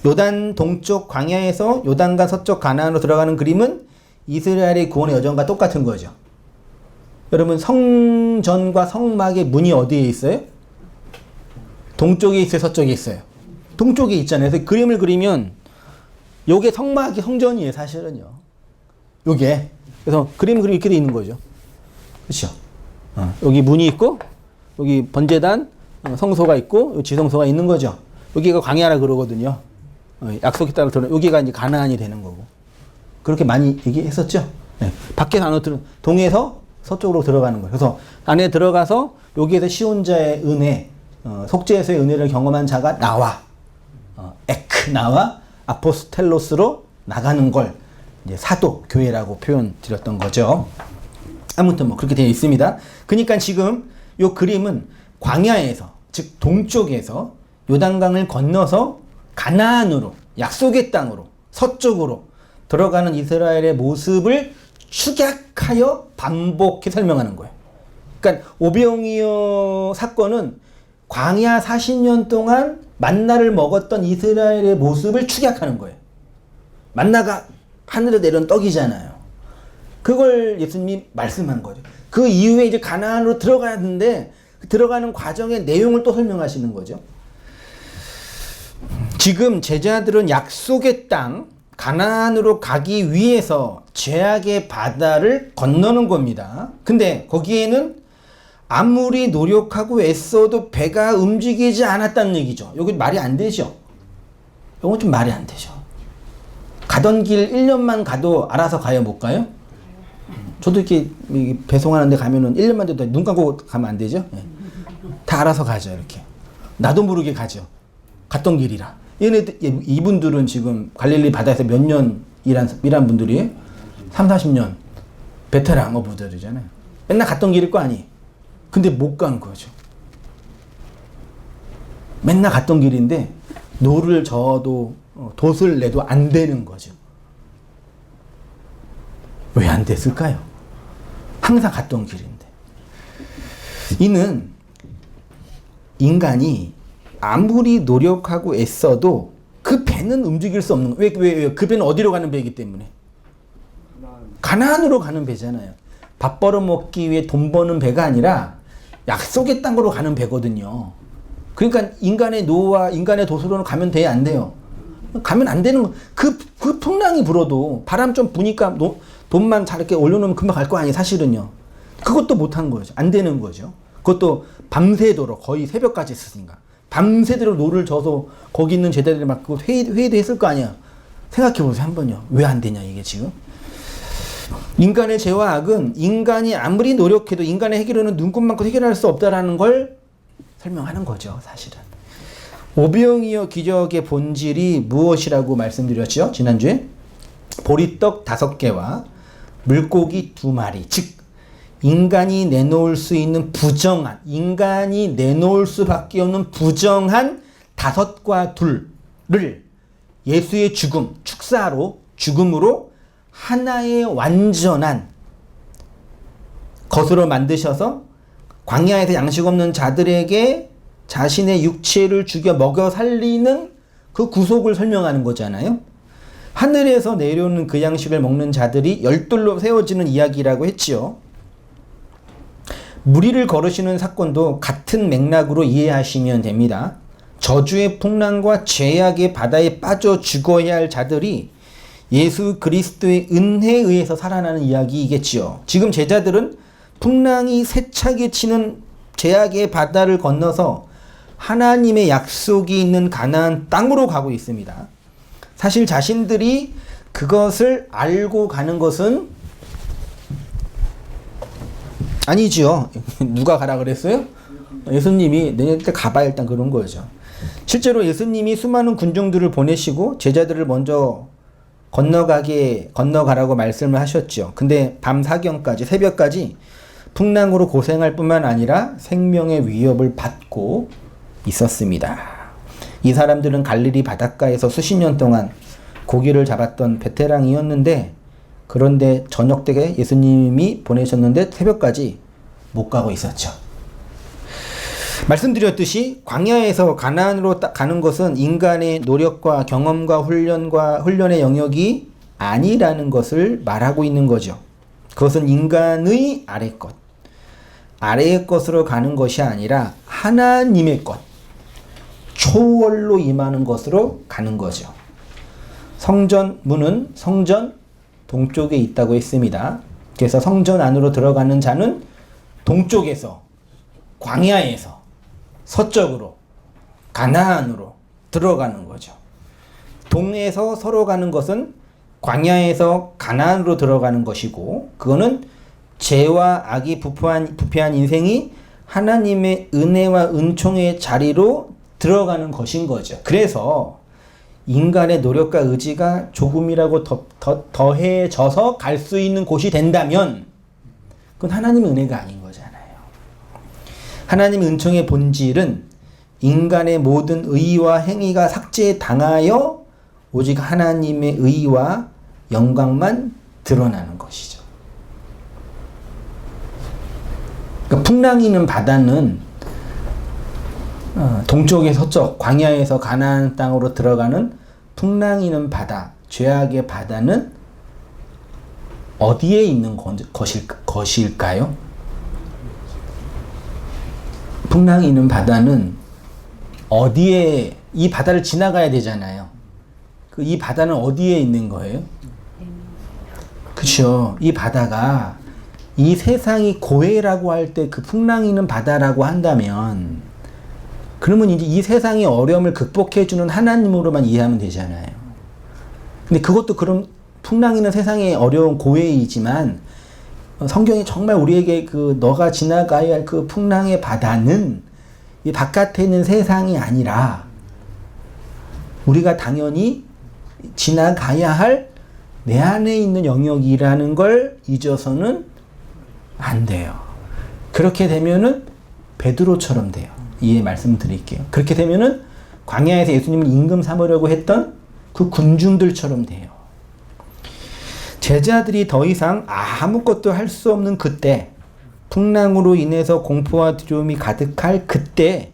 Speaker 3: 요단 동쪽 광야에서 요단강 서쪽 가나안으로 들어가는 그림은 이스라엘의 구원의 여정과 똑같은 거죠. 여러분, 성전과 성막의 문이 어디에 있어요? 동쪽에 있어요, 서쪽에 있어요? 동쪽에 있잖아요. 그래서 그림을 그리면 요게 성막이 성전이에요, 사실은요. 요게. 그래서 그림 그리면 이렇게 돼 있는 거죠. 그렇죠? 여기 문이 있고, 여기 번제단, 성소가 있고, 지성소가 있는 거죠. 여기가 광야라 그러거든요. 약속에 따라 들어, 여기가 이제 가나안이 되는 거고. 그렇게 많이 얘기했었죠? 네. 밖에서 안으로 동에서 서쪽으로 들어가는 거예요. 그래서 안에 들어가서 여기에서 시온자의 은혜, 속죄에서의 은혜를 경험한 자가 나와, 에크나와 아포스텔로스로 나가는 걸 이제 사도, 교회라고 표현 드렸던 거죠. 아무튼 뭐 그렇게 되어 있습니다. 그러니까 지금 이 그림은 광야에서, 즉 동쪽에서 요단강을 건너서 가나안으로, 약속의 땅으로, 서쪽으로 들어가는 이스라엘의 모습을 축약하여 반복해 설명하는 거예요. 그러니까 오병이어 사건은 광야 40년 동안 만나를 먹었던 이스라엘의 모습을 축약하는 거예요. 만나가 하늘에 내려온 떡이잖아요. 그걸 예수님이 말씀한 거죠. 그 이후에 이제 가나안으로 들어가야 하는데 들어가는 과정의 내용을 또 설명하시는 거죠. 지금 제자들은 약속의 땅 가나안으로 가기 위해서 죄악의 바다를 건너는 겁니다. 근데 거기에는 아무리 노력하고 애써도 배가 움직이지 않았다는 얘기죠. 여기 말이 안 되죠. 이건 좀 말이 안 되죠. 가던 길 1년만 가도 알아서 가요, 못 가요? 저도 이렇게 배송하는데 가면은 1년만 돼도 눈 감고 가면 안 되죠? 네. 다 알아서 가죠, 이렇게. 나도 모르게 가죠. 갔던 길이라. 이분들은 지금 갈릴리 바다에서 몇 년 일한 분들이에요? 3, 40년. 베테랑 어부들이잖아요. 맨날 갔던 길일 거 아니에요. 근데 못 간 거죠. 맨날 갔던 길인데 노를 저어도 돛을 내도 안 되는 거죠. 왜 안 됐을까요? 항상 갔던 길인데. 이는 인간이 아무리 노력하고 애써도 그 배는 움직일 수 없는 거예요. 왜? 그 배는 어디로 가는 배이기 때문에? 가나안으로 가는 배잖아요. 밥 벌어먹기 위해 돈 버는 배가 아니라 약속의 땅으로 가는 배거든요. 그러니까 인간의 노와 인간의 돛으로는 가면 돼야 안 돼요. 가면 안 되는 거. 그 풍랑이 불어도 바람 좀 부니까 돈만 잘 이렇게 올려놓으면 금방 갈 거 아니에요, 사실은요. 그것도 못한 거죠. 안 되는 거죠.
Speaker 1: 그것도 밤새도록 거의 새벽까지 했으니까 밤새도록 노를 져서 거기 있는 제자들이 막 그거 회의도 했을 거 아니야. 생각해보세요 한번요. 왜 안 되냐 이게 지금. 인간의 죄와 악은 인간이 아무리 노력해도 인간의 해결은 눈꽃만큼 해결할 수 없다라는 걸 설명하는 거죠 사실은. 오병이어 기적의 본질이 무엇이라고 말씀드렸죠 지난주에? 보리떡 5개와 물고기 2마리, 즉 인간이 내놓을 수 있는 부정한, 인간이 내놓을 수밖에 없는 부정한 5과 2를 예수의 죽음, 죽음으로 하나의 완전한 것으로 만드셔서 광야에서 양식 없는 자들에게 자신의 육체를 죽여 먹여 살리는 그 구속을 설명하는 거잖아요. 하늘에서 내려오는 그 양식을 먹는 자들이 열둘로 세워지는 이야기라고 했지요. 무리를 거르시는 사건도 같은 맥락으로 이해하시면 됩니다. 저주의 풍랑과 죄악의 바다에 빠져 죽어야 할 자들이 예수 그리스도의 은혜에 의해서 살아나는 이야기이겠지요. 지금 제자들은 풍랑이 세차게 치는 죄악의 바다를 건너서 하나님의 약속이 있는 가나안 땅으로 가고 있습니다. 사실 자신들이 그것을 알고 가는 것은 아니지요. 누가 가라 그랬어요? 예수님이 내년 때 가봐야 일단 그런 거죠. 실제로 예수님이 수많은 군중들을 보내시고 제자들을 먼저 건너가라고 말씀을 하셨죠. 근데 밤 사경까지 새벽까지 풍랑으로 고생할 뿐만 아니라 생명의 위협을 받고 있었습니다. 이 사람들은 갈릴리 바닷가에서 수십 년 동안 고기를 잡았던 베테랑이었는데 그런데 저녁 때에 예수님이 보내셨는데 새벽까지 못 가고 있었죠. 말씀드렸듯이 광야에서 가나안으로 가는 것은 인간의 노력과 경험과 훈련의 영역이 아니라는 것을 말하고 있는 거죠. 그것은 인간의 아래의 것으로 가는 것이 아니라 하나님의 것, 초월로 임하는 것으로 가는 거죠. 성전 문은 성전 동쪽에 있다고 했습니다. 그래서 성전 안으로 들어가는 자는 동쪽에서 광야에서 서쪽으로 가나안으로 들어가는 거죠. 동에서 서로 가는 것은 광야에서 가나안으로 들어가는 것이고 그거는 죄와 악이 부패한 인생이 하나님의 은혜와 은총의 자리로 들어가는 것인 거죠. 그래서 인간의 노력과 의지가 조금이라고 더해져서 갈 수 있는 곳이 된다면 그건 하나님의 은혜가 아닌 거잖아요. 하나님의 은총의 본질은 인간의 모든 의와 행위가 삭제당하여 오직 하나님의 의와 영광만 드러나는 것이죠. 그러니까 풍랑이는 바다는 동쪽에 서쪽 광야에서 가나안 땅으로 들어가는 풍랑이는 바다, 죄악의 바다는 어디에 있는 것일까요? 풍랑이는 바다는 어디에, 이 바다를 지나가야 되잖아요. 이 바다는 어디에 있는 거예요? 그렇죠. 이 바다가 이 세상이 고해라고 할 때 그 풍랑이는 바다라고 한다면 그러면 이제 이 세상의 어려움을 극복해주는 하나님으로만 이해하면 되잖아요. 근데 그것도 그럼 풍랑이는 세상의 어려운 고해이지만 성경이 정말 우리에게 그 너가 지나가야 할 그 풍랑의 바다는 이 바깥에 있는 세상이 아니라 우리가 당연히 지나가야 할 내 안에 있는 영역이라는 걸 잊어서는 안 돼요. 그렇게 되면은 베드로처럼 돼요. 이해 말씀드릴게요. 그렇게 되면은 광야에서 예수님을 임금 삼으려고 했던 그 군중들처럼 돼요. 제자들이 더 이상 아무것도 할 수 없는 그때, 풍랑으로 인해서 공포와 두려움이 가득할 그때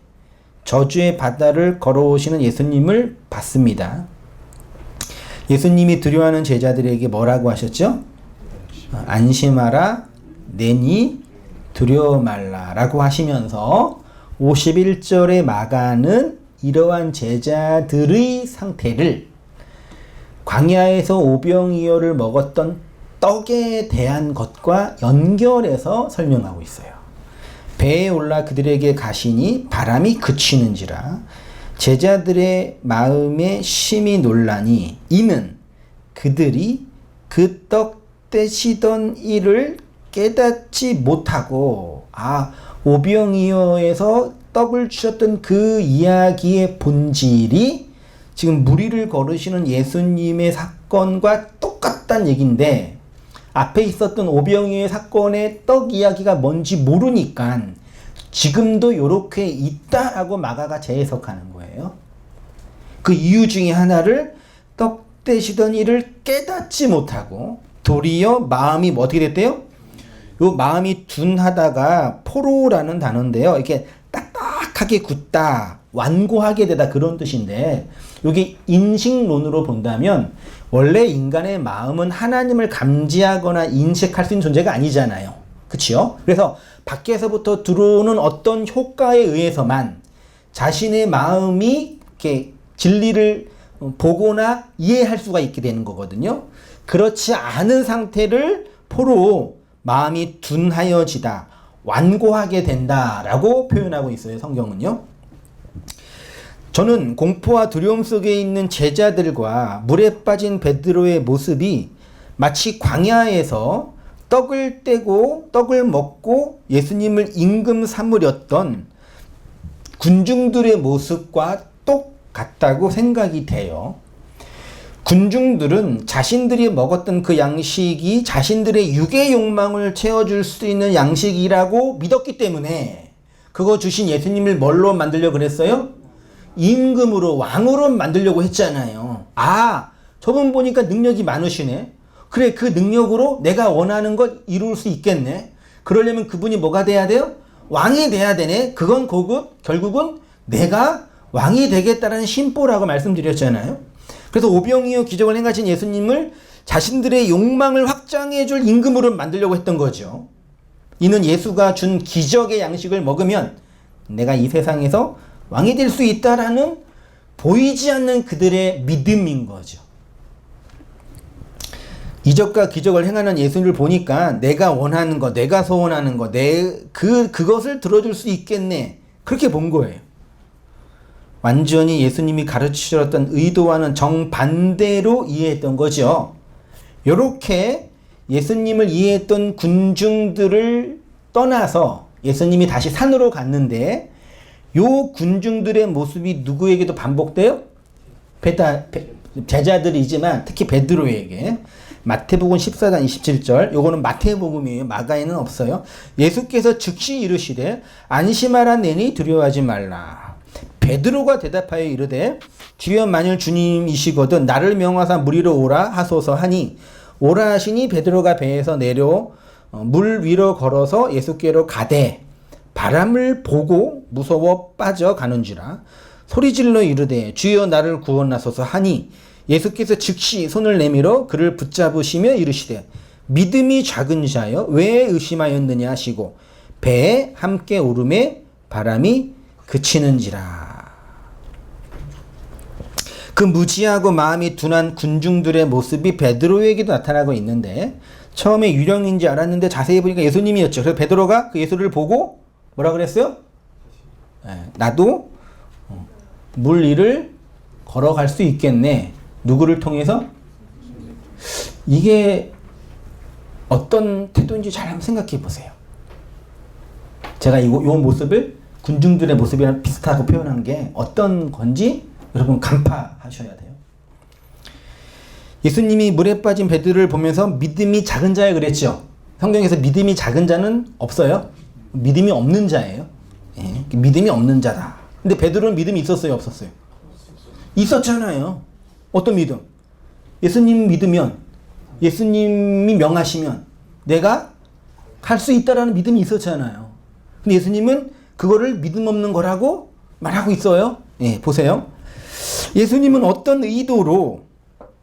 Speaker 1: 저주의 바다를 걸어오시는 예수님을 봤습니다. 예수님이 두려워하는 제자들에게 뭐라고 하셨죠? 안심하라, 내니 두려워 말라 라고 하시면서 51절의 마가는 이러한 제자들의 상태를 광야에서 오병이어를 먹었던 떡에 대한 것과 연결해서 설명하고 있어요.
Speaker 3: 배에 올라 그들에게 가시니 바람이 그치는지라. 제자들의 마음에 심히 놀라니 이는 그들이 그 떡 떼시던 일을 깨닫지 못하고, 오병이어에서 떡을 주셨던 그 이야기의 본질이 지금 무리를 거르시는 예수님의 사건과 똑같다는 얘기인데, 앞에 있었던 오병이어의 사건의 떡 이야기가 뭔지 모르니까 지금도 이렇게 있다라고 마가가 재해석하는 거예요. 그 이유 중에 하나를 떡 떼시던 일을 깨닫지 못하고 도리어 마음이 어떻게 됐대요? 요 마음이 둔하다가 포로라는 단어인데요. 이렇게 딱딱하게 굳다, 완고하게 되다 그런 뜻인데, 이게 인식론으로 본다면 원래 인간의 마음은 하나님을 감지하거나 인식할 수 있는 존재가 아니잖아요. 그치요? 그래서 밖에서부터 들어오는 어떤 효과에 의해서만 자신의 마음이 이렇게 진리를 보거나 이해할 수가 있게 되는 거거든요. 그렇지 않은 상태를 포로, 마음이 둔하여지다, 완고하게 된다라고 표현하고 있어요, 성경은요. 저는 공포와 두려움 속에 있는 제자들과 물에 빠진 베드로의 모습이 마치 광야에서 떡을 떼고 떡을 먹고 예수님을 임금 삼으렸던 군중들의 모습과 똑같다고 생각이 돼요. 군중들은 자신들이 먹었던 그 양식이 자신들의 육의 욕망을 채워줄 수 있는 양식이라고 믿었기 때문에 그거 주신 예수님을 뭘로 만들려고 그랬어요? 임금으로, 왕으로 만들려고 했잖아요. 저분 보니까 능력이 많으시네. 그래, 그 능력으로 내가 원하는 것 이룰 수 있겠네. 그러려면 그분이 뭐가 돼야 돼요? 왕이 돼야 되네. 그건 결국은 내가 왕이 되겠다는 심보라고 말씀드렸잖아요. 그래서 오병이어 기적을 행하신 예수님을 자신들의 욕망을 확장해줄 임금으로 만들려고 했던 거죠. 이는 예수가 준 기적의 양식을 먹으면 내가 이 세상에서 왕이 될 수 있다라는 보이지 않는 그들의 믿음인 거죠. 이적과 기적을 행하는 예수님을 보니까 내가 원하는 거, 내가 소원하는 거, 그것을 들어줄 수 있겠네. 그렇게 본 거예요. 완전히 예수님이 가르치셨던 의도와는 정반대로 이해했던 거죠. 이렇게 예수님을 이해했던 군중들을 떠나서 예수님이 다시 산으로 갔는데 요 군중들의 모습이 누구에게도 반복돼요? 제자들이지만 특히 베드로에게. 마태복음 14장 27절, 요거는 마태복음이에요. 마가에는 없어요. 예수께서 즉시 이르시되 안심하라 내니 두려워하지 말라. 베드로가 대답하여 이르되 주여 만일 주님이시거든 나를 명하사 무리로 오라 하소서 하니 오라 하시니 베드로가 배에서 내려 물 위로 걸어서 예수께로 가되 바람을 보고 무서워 빠져가는지라 소리질러 이르되 주여 나를 구원하소서 하니 예수께서 즉시 손을 내밀어 그를 붙잡으시며 이르시되 믿음이 작은 자여 왜 의심하였느냐 하시고 배에 함께 오름에 바람이 그치는지라. 그 무지하고 마음이 둔한 군중들의 모습이 베드로에게도 나타나고 있는데 처음에 유령인지 알았는데 자세히 보니까 예수님이었죠. 그래서 베드로가 그 예수를 보고 뭐라 그랬어요? 나도 물 위를 걸어갈 수 있겠네. 누구를 통해서? 이게 어떤 태도인지 잘 한번 생각해 보세요. 제가 이 모습을 군중들의 모습이랑 비슷하고 표현한 게 어떤 건지 여러분 간파하셔야 돼요. 예수님이 물에 빠진 베드로를 보면서 믿음이 작은 자야 그랬죠. 성경에서 믿음이 작은 자는 없어요. 믿음이 없는 자예요. 믿음이 없는 자다. 근데 베드로는 믿음이 있었어요, 없었어요? 있었잖아요. 어떤 믿음? 예수님 믿으면, 예수님이 명하시면 내가 갈 수 있다라는 믿음이 있었잖아요. 근데 예수님은 그거를 믿음 없는 거라고 말하고 있어요. 보세요. 예수님은 어떤 의도로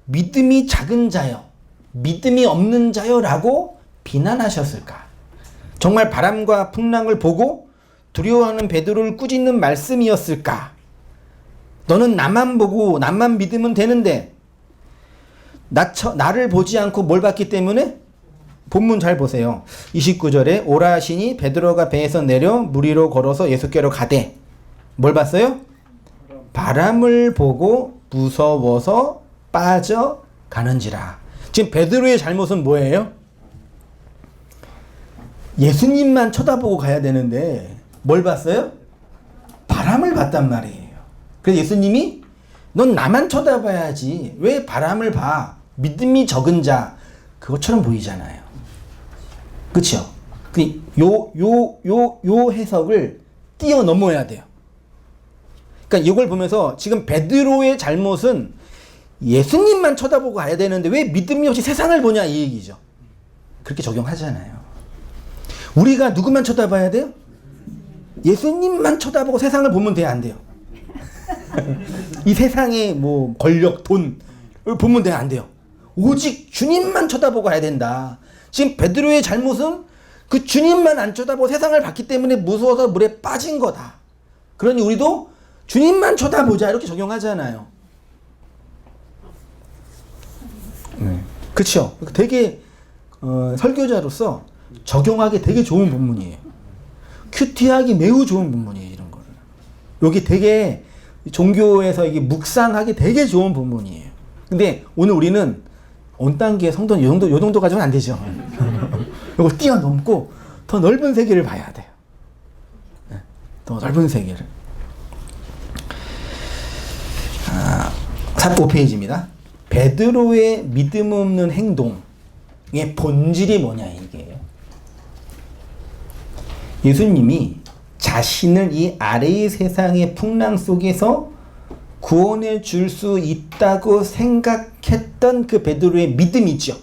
Speaker 3: 믿음이 작은 자요, 믿음이 없는 자요 라고 비난하셨을까? 정말 바람과 풍랑을 보고 두려워하는 베드로를 꾸짖는 말씀이었을까? 너는 나만 보고 나만 믿으면 되는데 나를 보지 않고 뭘 봤기 때문에? 본문 잘 보세요. 29절에 오라시니 베드로가 배에서 내려 물 위로 걸어서 예수께로 가되 뭘 봤어요? 바람을 보고 무서워서 빠져가는지라. 지금 베드로의 잘못은 뭐예요? 예수님만 쳐다보고 가야 되는데 뭘 봤어요? 바람을 봤단 말이에요. 그래서 예수님이 넌 나만 쳐다봐야지 왜 바람을 봐? 믿음이 적은 자 그것처럼 보이잖아요. 그렇죠? 요 해석을 뛰어넘어야 돼요. 그러니까 이걸 보면서 지금 베드로의 잘못은 예수님만 쳐다보고 가야 되는데 왜 믿음이 없이 세상을 보냐 이 얘기죠. 그렇게 적용하잖아요. 우리가 누구만 쳐다봐야 돼요? 예수님만 쳐다보고 세상을 보면 돼야 안 돼요? 이 세상의 뭐 권력, 돈을 보면 돼야 안 돼요? 오직 주님만 쳐다보고 가야 된다. 지금 베드로의 잘못은 그 주님만 안 쳐다보고 세상을 봤기 때문에 무서워서 물에 빠진 거다. 그러니 우리도 주님만 쳐다보자 이렇게 적용하잖아요. 그렇죠? 되게 설교자로서 적용하기 되게 좋은 본문이에요. 큐티하기 매우 좋은 본문이에요. 이런 거는. 여기 되게 종교에서 이게 묵상하기 되게 좋은 본문이에요. 근데 오늘 우리는 온 단계 성도는 요 정도 가지고는 안 되죠. 이거 뛰어넘고 더 넓은 세계를 봐야 돼요. 더 넓은 세계를. 45페이지입니다. 베드로의 믿음 없는 행동의 본질이 뭐냐 이게요. 예수님이 자신을 이 아래의 세상의 풍랑 속에서 구원해 줄 수 있다고 생각했던 그 베드로의 믿음이죠.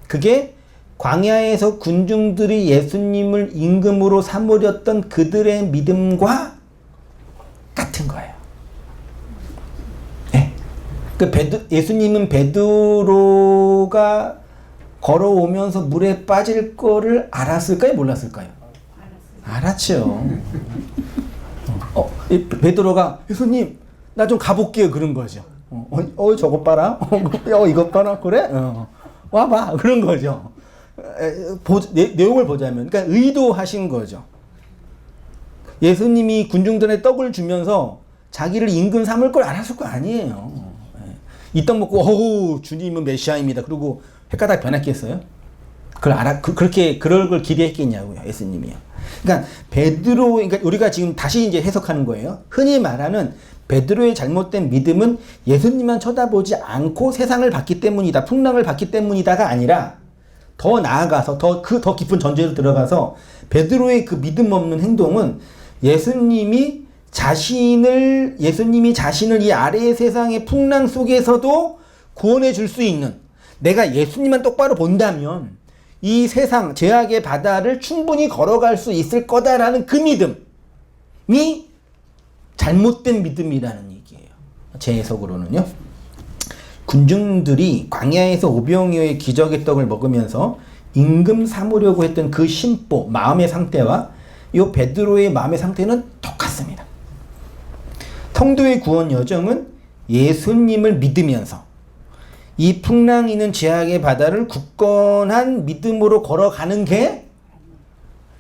Speaker 3: 그게 광야에서 군중들이 예수님을 임금으로 삼으렸던 그들의 믿음과 같은 거예요. 네. 예수님은 베드로가 걸어오면서 물에 빠질 거를 알았을까요? 몰랐을까요? 알았죠. 베드로가 예수님 나 좀 가볼게요 그런 거죠. 저것 봐라. 이것 봐라. 그래? 와봐. 그런 거죠. 내용을 보자면 그러니까 의도하신 거죠. 예수님이 군중들의 떡을 주면서 자기를 임금 삼을 걸 알았을 거 아니에요. 이 떡 먹고 어우 주님은 메시아입니다. 그리고 헷가닥 변했겠어요? 그럴 걸 기대했겠냐고요. 예수님이요. 그러니까 그러니까 우리가 지금 다시 이제 해석하는 거예요. 흔히 말하는 베드로의 잘못된 믿음은 예수님만 쳐다보지 않고 세상을 봤기 때문이다. 풍랑을 봤기 때문이다가 아니라 더 나아가서 더 깊은 전제로 들어가서 베드로의 그 믿음 없는 행동은 예수님이 자신을 이 아래의 세상의 풍랑 속에서도 구원해 줄 수 있는 내가 예수님만 똑바로 본다면 이 세상 죄악의 바다를 충분히 걸어갈 수 있을 거다라는 그 믿음이 잘못된 믿음이라는 얘기예요. 제 해석으로는요. 군중들이 광야에서 오병이어의 기적의 떡을 먹으면서 임금 삼으려고 했던 그 심보, 마음의 상태와 이 베드로의 마음의 상태는 똑같습니다. 성도의 구원 여정은 예수님을 믿으면서 이 풍랑 있는 죄악의 바다를 굳건한 믿음으로 걸어가는 게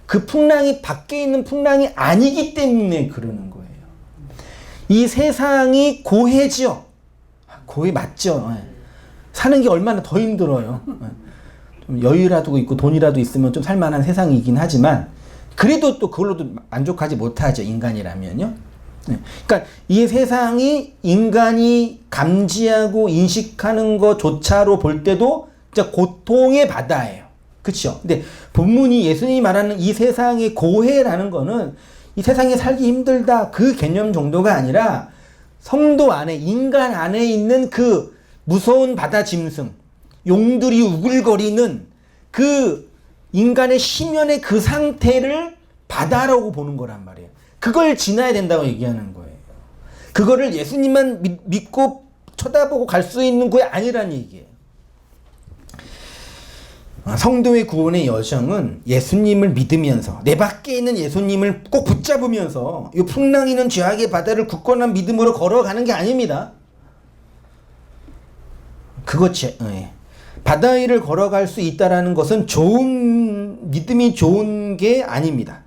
Speaker 3: 그 풍랑이 밖에 있는 풍랑이 아니기 때문에 그러는 거예요. 이 세상이 고해지요. 고해 맞죠. 사는 게 얼마나 더 힘들어요. 좀 여유라도 있고 돈이라도 있으면 좀 살만한 세상이긴 하지만 그래도 또 그걸로도 만족하지 못하죠. 인간이라면요. 그러니까 이 세상이 인간이 감지하고 인식하는 것조차로 볼 때도 진짜 고통의 바다예요. 그렇죠? 근데 본문이 예수님이 말하는 이 세상의 고해라는 거는 이 세상에 살기 힘들다 그 개념 정도가 아니라 성도 안에 인간 안에 있는 그 무서운 바다 짐승 용들이 우글거리는 그 인간의 심연의 그 상태를 바다라고 보는 거란 말이에요. 그걸 지나야 된다고 얘기하는 거예요. 그거를 예수님만 믿고 쳐다보고 갈 수 있는 게 아니란 얘기예요. 성도의 구원의 여정은 예수님을 믿으면서 내 밖에 있는 예수님을 꼭 붙잡으면서 이 풍랑이는 죄악의 바다를 굳건한 믿음으로 걸어가는 게 아닙니다. 바다 위를 걸어갈 수 있다라는 것은 믿음이 좋은 게 아닙니다.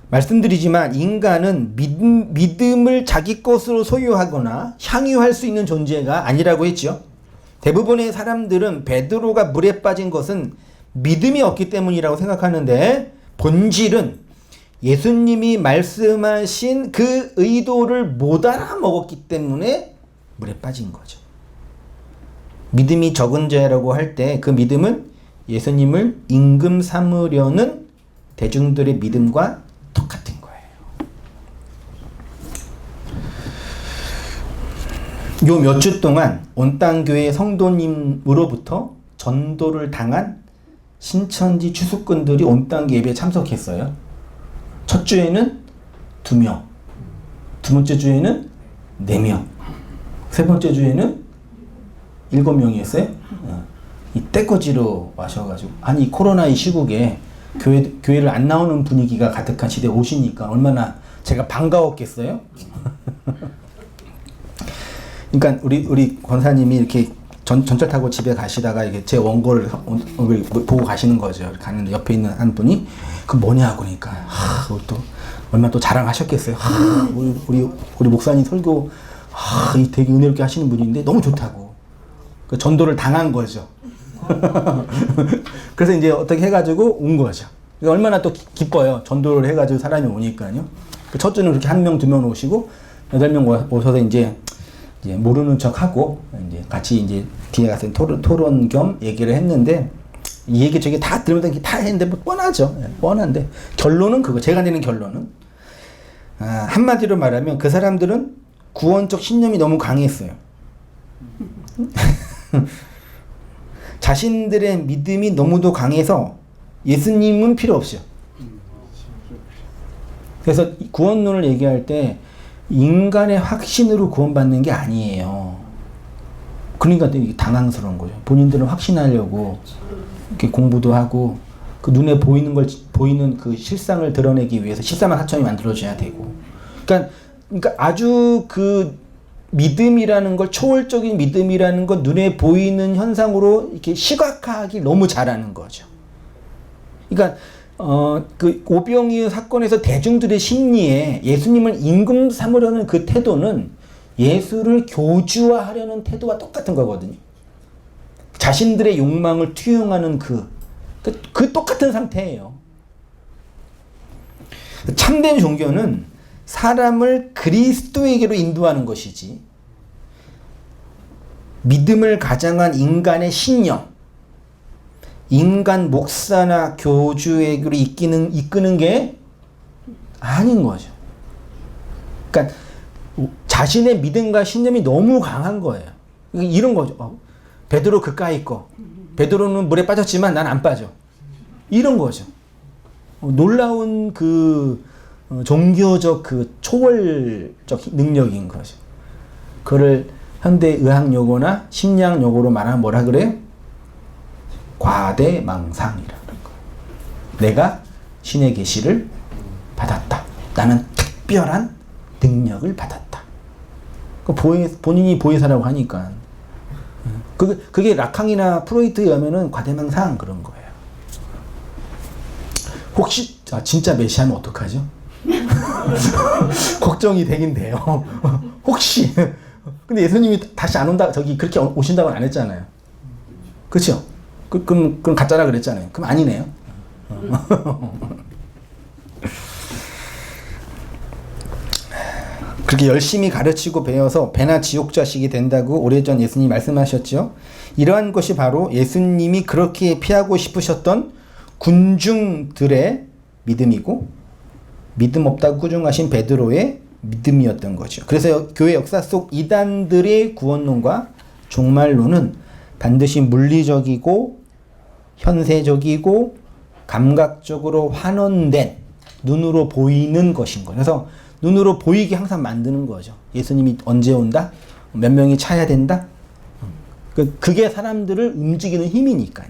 Speaker 3: 말씀드리지만 인간은 믿음을 자기 것으로 소유하거나 향유할 수 있는 존재가 아니라고 했죠. 대부분의 사람들은 베드로가 물에 빠진 것은 믿음이 없기 때문이라고 생각하는데, 본질은 예수님이 말씀하신 그 의도를 못 알아먹었기 때문에 물에 빠진 거죠. 믿음이 적은 자라고 할 때 그 믿음은 예수님을 임금 삼으려는 대중들의 믿음과 똑같은 거예요. 요 몇 주 동안 온땅교회 성도님으로부터 전도를 당한 신천지 추수꾼들이 온땅 예배에 참석했어요. 첫 주에는 2명, 두 번째 주에는 4명, 세 번째 주에는 7명이었어요. 이 떼거지로 와셔가지고, 아니 코로나 이 시국에 교회를 안 나오는 분위기가 가득한 시대에 오시니까 얼마나 제가 반가웠겠어요. 그러니까 우리 권사님이 이렇게 전철 타고 집에 가시다가 이게 제 원고를 보고 가시는 거죠. 가는데 옆에 있는 한 분이 그 뭐냐고 그러니까 또 얼마나 또 자랑하셨겠어요. 우리 목사님 설교 되게 은혜롭게 하시는 분인데 너무 좋다고. 그 전도를 당한 거죠. 그래서 이제 어떻게 해가지고 온 거죠. 얼마나 또 기뻐요. 전도를 해가지고 사람이 오니까요. 첫 주는 그렇게 1명, 2명 오시고 8명 오셔서 이제 모르는 척하고 이제 같이 이제 뒤에 가서 토론 겸 얘기를 했는데, 이 얘기 저기 다 들으면서 다 했는데 뭐 뻔하죠. 뻔한데 결론은 그거. 제가 내는 결론은 한마디로 말하면 그 사람들은 구원적 신념이 너무 강했어요. 자신들의 믿음이 너무도 강해서 예수님은 필요 없어요. 그래서 구원론을 얘기할 때 인간의 확신으로 구원받는 게 아니에요. 그러니까 되게 당황스러운 거죠. 본인들은 확신하려고 이렇게 공부도 하고 그 눈에 보이는 그 실상을 드러내기 위해서 14만 4천이 만들어져야 되고. 그러니까 아주 그 믿음이라는 걸, 초월적인 믿음이라는 걸 눈에 보이는 현상으로 이렇게 시각화하기 너무 잘하는 거죠. 그러니까 그 오병이어 사건에서 대중들의 심리에 예수님을 임금 삼으려는 그 태도는 예수를 교주화하려는 태도와 똑같은 거거든요. 자신들의 욕망을 투영하는 그 똑같은 상태예요. 참된 종교는 사람을 그리스도에게로 인도하는 것이지, 믿음을 가장한 인간의 신념, 인간 목사나 교주에게로 이끄는 게 아닌 거죠. 그러니까 자신의 믿음과 신념이 너무 강한 거예요. 이런 거죠. 베드로 그까이 거. 베드로는 물에 빠졌지만 난 안 빠져. 이런 거죠. 놀라운 그 종교적 그 초월적 능력인 거죠. 그를 현대 의학 용어나 심리학 용어로 말하면 뭐라 그래요? 과대망상이라는 거예요. 내가 신의 계시를 받았다. 나는 특별한 능력을 받았다. 본인이 보혜사라고 하니까. 그게 라캉이나 프로이트에 의하면은 과대망상 그런 거예요. 혹시 진짜 메시아면 어떡하죠? 걱정이 되긴 돼요. 혹시. 근데 예수님이 다시 안 온다, 그렇게 오신다고는 안 했잖아요. 그렇죠? 그럼 가짜라 그랬잖아요. 그럼 아니네요. 그렇게 열심히 가르치고 배워서 배나 지옥 자식이 된다고 오래전 예수님이 말씀하셨죠. 이러한 것이 바로 예수님이 그렇게 피하고 싶으셨던 군중들의 믿음이고, 믿음 없다고 꾸중하신 베드로의 믿음이었던 거죠. 그래서 교회 역사 속 이단들의 구원론과 종말론은 반드시 물리적이고 현세적이고 감각적으로 환원된, 눈으로 보이는 것인 거예요. 그래서 눈으로 보이게 항상 만드는 거죠. 예수님이 언제 온다? 몇 명이 차야 된다? 그게 사람들을 움직이는 힘이니까요.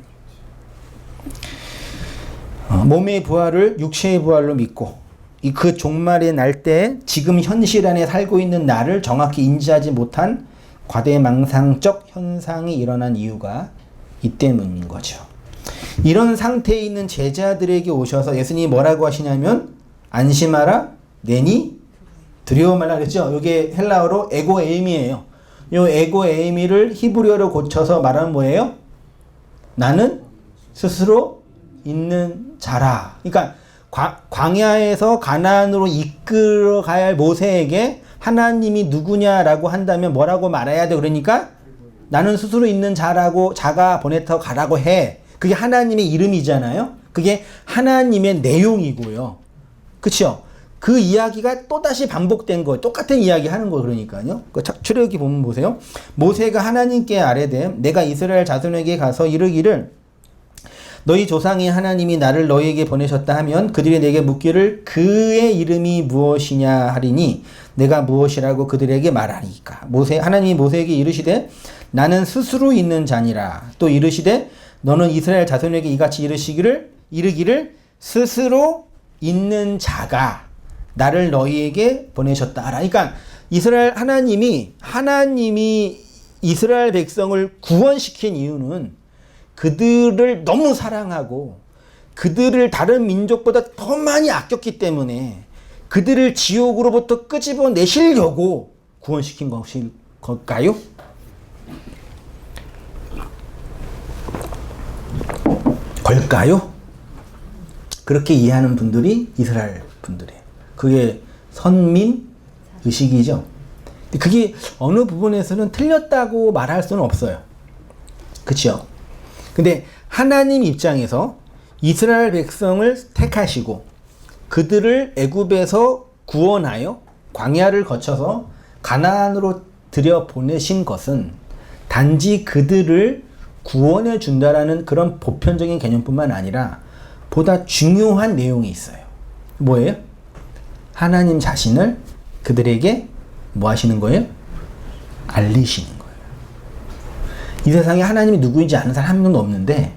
Speaker 3: 몸의 부활을 육체의 부활로 믿고, 그 종말의 날 때 지금 현실 안에 살고 있는 나를 정확히 인지하지 못한 과대망상적 현상이 일어난 이유가 이 때문인 거죠. 이런 상태에 있는 제자들에게 오셔서 예수님이 뭐라고 하시냐면 안심하라 내니 두려워 말라 그랬죠. 이게 헬라어로 에고 에이미예요. 이 에고 에이미를 히브리어로 고쳐서 말하면 뭐예요? 나는 스스로 있는 자라. 그러니까 광야에서 가나안으로 이끌어 가야 할 모세에게 하나님이 누구냐라고 한다면 뭐라고 말해야 돼? 그러니까 나는 스스로 있는 자라고 자가 보내터 가라고 해. 그게 하나님의 이름이잖아요. 그게 하나님의 내용이고요. 그렇죠? 그 이야기가 또다시 반복된 거예요. 똑같은 이야기 하는 거 그러니까요. 그 출애굽기 보면 보세요. 모세가 하나님께 아뢰되 내가 이스라엘 자손에게 가서 이르기를 너희 조상의 하나님이 나를 너희에게 보내셨다 하면 그들이 내게 묻기를 그의 이름이 무엇이냐 하리니 내가 무엇이라고 그들에게 말하리까. 하나님이 모세에게 이르시되 나는 스스로 있는 자니라. 또 이르시되 너는 이스라엘 자손에게 이같이 이르기를 스스로 있는 자가 나를 너희에게 보내셨다 하라. 그러니까 하나님이 이스라엘 백성을 구원시킨 이유는 그들을 너무 사랑하고 그들을 다른 민족보다 더 많이 아꼈기 때문에 그들을 지옥으로부터 끄집어내시려고 구원시킨 걸까요? 그렇게 이해하는 분들이 이스라엘 분들이에요. 그게 선민 의식이죠. 그게 어느 부분에서는 틀렸다고 말할 수는 없어요. 그렇죠? 근데 하나님 입장에서 이스라엘 백성을 택하시고 그들을 애굽에서 구원하여 광야를 거쳐서 가나안으로 들여보내신 것은 단지 그들을 구원해 준다라는 그런 보편적인 개념뿐만 아니라 보다 중요한 내용이 있어요. 뭐예요? 하나님 자신을 그들에게 뭐 하시는 거예요? 알리시는 거예요. 이 세상에 하나님이 누구인지 아는 사람 한 명도 없는데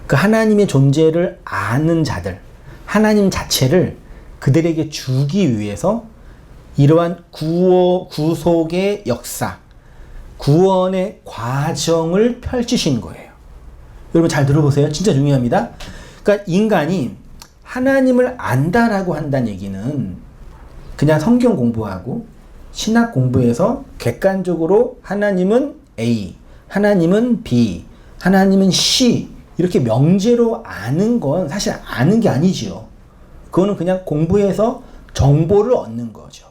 Speaker 3: 그 하나님의 존재를 아는 자들, 하나님 자체를 그들에게 주기 위해서 이러한 구속의 역사, 구원의 과정을 펼치신 거예요. 여러분 잘 들어보세요. 진짜 중요합니다. 그러니까 인간이 하나님을 안다라고 한다는 얘기는 그냥 성경 공부하고 신학 공부에서 객관적으로 하나님은 A, 하나님은 B, 하나님은 C 이렇게 명제로 아는 건 사실 아는 게 아니지요. 그거는 그냥 공부해서 정보를 얻는 거죠.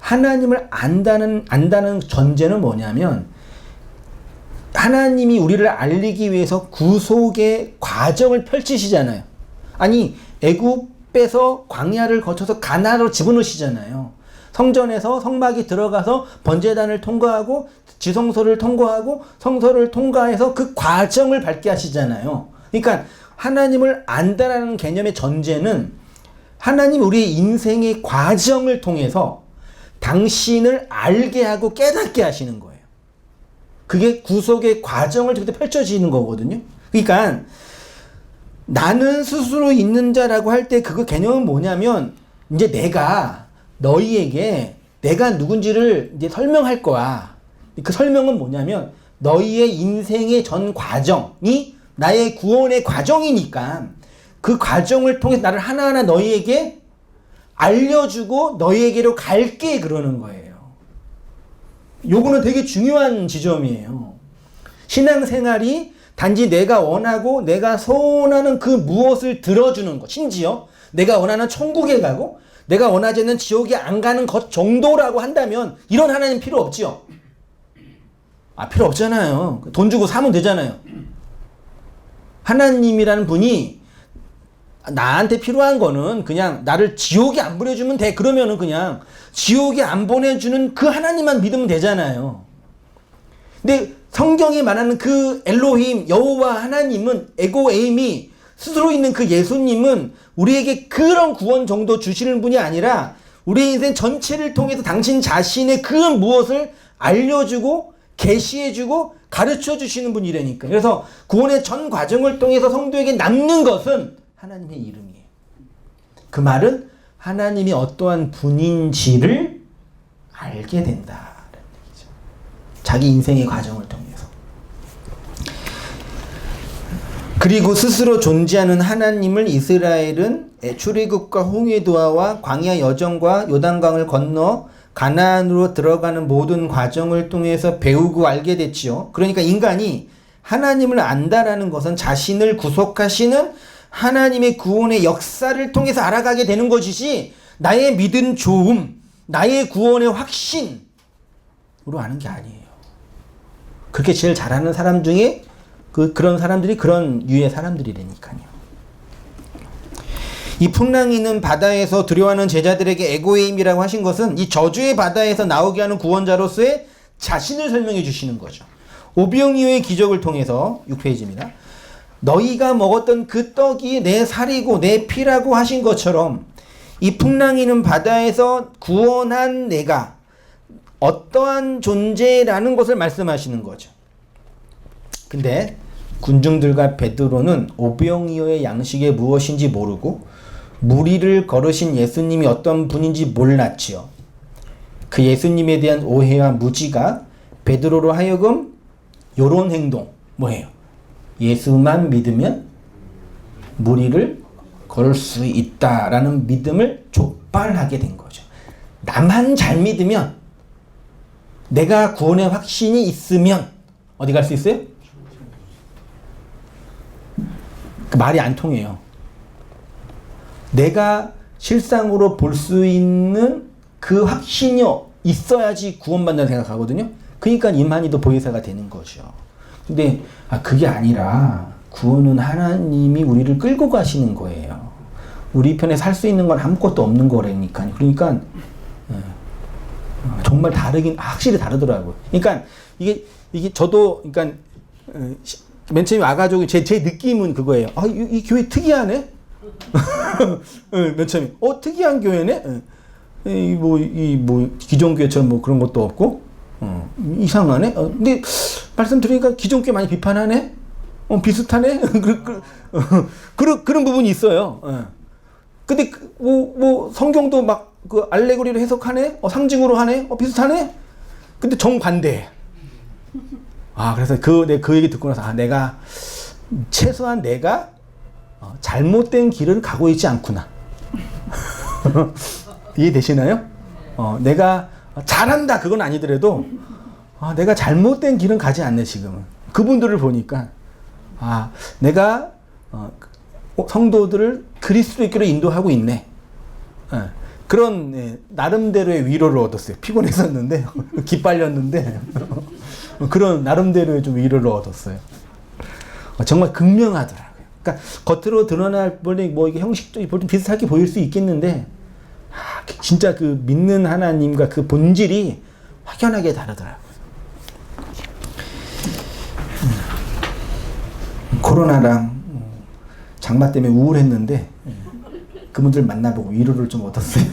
Speaker 3: 하나님을 안다는 전제는 뭐냐면 하나님이 우리를 알리기 위해서 구속의 과정을 펼치시잖아요. 아니 애굽에서 광야를 거쳐서 가나안으로 집어넣으시잖아요. 성전에서 성막이 들어가서 번제단을 통과하고 지성소를 통과하고 성소를 통과해서 그 과정을 밟게 하시잖아요. 그러니까 하나님을 안다라는 개념의 전제는 하나님 우리의 인생의 과정을 통해서 당신을 알게 하고 깨닫게 하시는 거예요. 그게 구속의 과정을 그때 펼쳐지는 거거든요. 그러니까 나는 스스로 있는 자라고 할 때 그 개념은 뭐냐면 이제 내가 너희에게 내가 누군지를 이제 설명할 거야. 그 설명은 뭐냐면 너희의 인생의 전 과정이 나의 구원의 과정이니까 그 과정을 통해서 나를 하나하나 너희에게 알려주고 너희에게로 갈게 그러는 거예요. 요거는 되게 중요한 지점이에요. 신앙생활이 단지 내가 원하고 내가 소원하는 그 무엇을 들어주는 것, 심지어 내가 원하는 천국에 가고 내가 원하지 않는 지옥에 안 가는 것 정도라고 한다면 이런 하나님 필요 없지요. 필요 없잖아요. 돈 주고 사면 되잖아요. 하나님이라는 분이 나한테 필요한 거는 그냥 나를 지옥에 안 보내주면 돼. 그러면은 그냥 지옥에 안 보내주는 그 하나님만 믿으면 되잖아요. 근데 성경이 말하는 그 엘로힘, 여호와 하나님은 에고 에임이 스스로 있는 그 예수님은 우리에게 그런 구원 정도 주시는 분이 아니라 우리의 인생 전체를 통해서 당신 자신의 그 무엇을 알려주고 계시해주고 가르쳐 주시는 분이라니까. 그래서 구원의 전 과정을 통해서 성도에게 남는 것은 하나님의 이름이에요. 그 말은 하나님이 어떠한 분인지를 알게 된다는 얘기죠. 자기 인생의 과정을 통해서. 그리고 스스로 존재하는 하나님을 이스라엘은 출애굽과 홍해도하와 광야 여정과 요단강을 건너 가나안으로 들어가는 모든 과정을 통해서 배우고 알게 됐지요. 그러니까 인간이 하나님을 안다라는 것은 자신을 구속하시는 하나님의 구원의 역사를 통해서 알아가게 되는 것이지 나의 믿은 조음, 나의 구원의 확신으로 아는 게 아니에요. 그렇게 제일 잘하는 사람 중에 그런 사람들이 그런 유의 사람들이라니까요. 이 풍랑이는 바다에서 두려워하는 제자들에게 에고임이라고 하신 것은 이 저주의 바다에서 나오게 하는 구원자로서의 자신을 설명해 주시는 거죠. 오병이어의 기적을 통해서 6페이지입니다. 너희가 먹었던 그 떡이 내 살이고 내 피라고 하신 것처럼 이 풍랑이는 바다에서 구원한 내가 어떠한 존재라는 것을 말씀하시는 거죠. 근데 군중들과 베드로는 오병이어의 양식이 무엇인지 모르고 무리를 걸으신 예수님이 어떤 분인지 몰랐지요. 그 예수님에 대한 오해와 무지가 베드로로 하여금 요런 행동, 뭐예요? 예수만 믿으면 무리를 걸을 수 있다라는 믿음을 족발하게 된 거죠. 나만 잘 믿으면, 내가 구원의 확신이 있으면 어디 갈 수 있어요? 그 말이 안 통해요. 내가 실상으로 볼 수 있는 그 확신이 있어야지 구원받는다고 생각하거든요. 그러니까 임한이도 보혜사가 되는 거죠. 근데 그게 아니라 구원은 하나님이 우리를 끌고 가시는 거예요. 우리 편에 살 수 있는 건 아무것도 없는 거라니까요. 그러니까 정말 확실히 다르더라고요. 그러니까 이게 저도 그러니까 맨 처음에 와가지고 제 느낌은 그거예요. 이 교회 특이하네. 맨 처음에 특이한 교회네. 기존 교회처럼 뭐 그런 것도 없고 이상하네. 근데 말씀 들으니까 기존 교회 많이 비판하네. 비슷하네. 그런 부분이 있어요. 근데 성경도 막 그 알레고리로 해석하네. 상징으로 하네. 비슷하네. 근데 정반대. 그래서 그 얘기 듣고 나서 최소한 내가 잘못된 길을 가고 있지 않구나. 이해되시나요? 내가 잘한다 그건 아니더라도 내가 잘못된 길은 가지 않네 지금은. 그분들을 보니까 내가 성도들을 그리스도께로 인도하고 있네. 그런 나름대로의 위로를 얻었어요. 피곤했었는데 기빨렸는데 그런 나름대로의 좀 위로를 얻었어요. 정말 극명하더라고요. 그러니까 겉으로 드러날 뭐 이게 형식적이 비슷하게 보일 수 있겠는데 진짜 그 믿는 하나님과 그 본질이 확연하게 다르더라고요. 코로나랑 장마 때문에 우울했는데 그분들 만나보고 위로를 좀 얻었어요.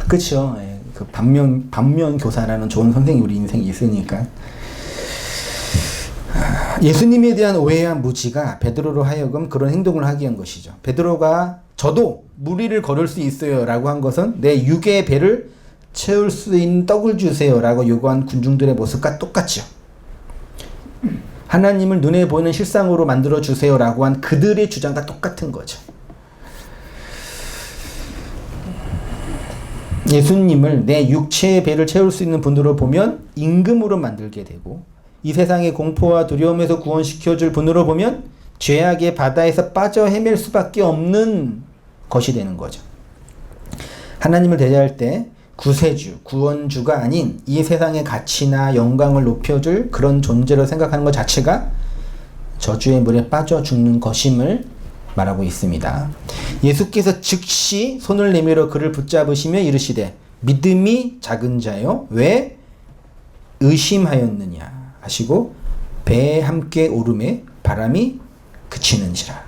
Speaker 3: 그렇죠. 그 반면 교사라는 좋은 선생이 우리 인생에 있으니까. 예수님에 대한 오해와 무지가 베드로로 하여금 그런 행동을 하게 한 것이죠. 베드로가 저도 무리를 걸을 수 있어요 라고 한 것은 내 육의 배를 채울 수 있는 떡을 주세요 라고 요구한 군중들의 모습과 똑같죠. 하나님을 눈에 보이는 실상으로 만들어 주세요 라고 한 그들의 주장과 똑같은 거죠. 예수님을 내 육체의 배를 채울 수 있는 분으로 보면 임금으로 만들게 되고, 이 세상의 공포와 두려움에서 구원시켜줄 분으로 보면 죄악의 바다에서 빠져 헤맬 수밖에 없는 것이 되는 거죠. 하나님을 대하할 때 구세주, 구원주가 아닌 이 세상의 가치나 영광을 높여줄 그런 존재로 생각하는 것 자체가 저주의 물에 빠져 죽는 것임을 말하고 있습니다. 예수께서 즉시 손을 내밀어 그를 붙잡으시며 이르시되 믿음이 작은 자여 왜 의심하였느냐 하시고 배에 함께 오름에 바람이 그치는지라.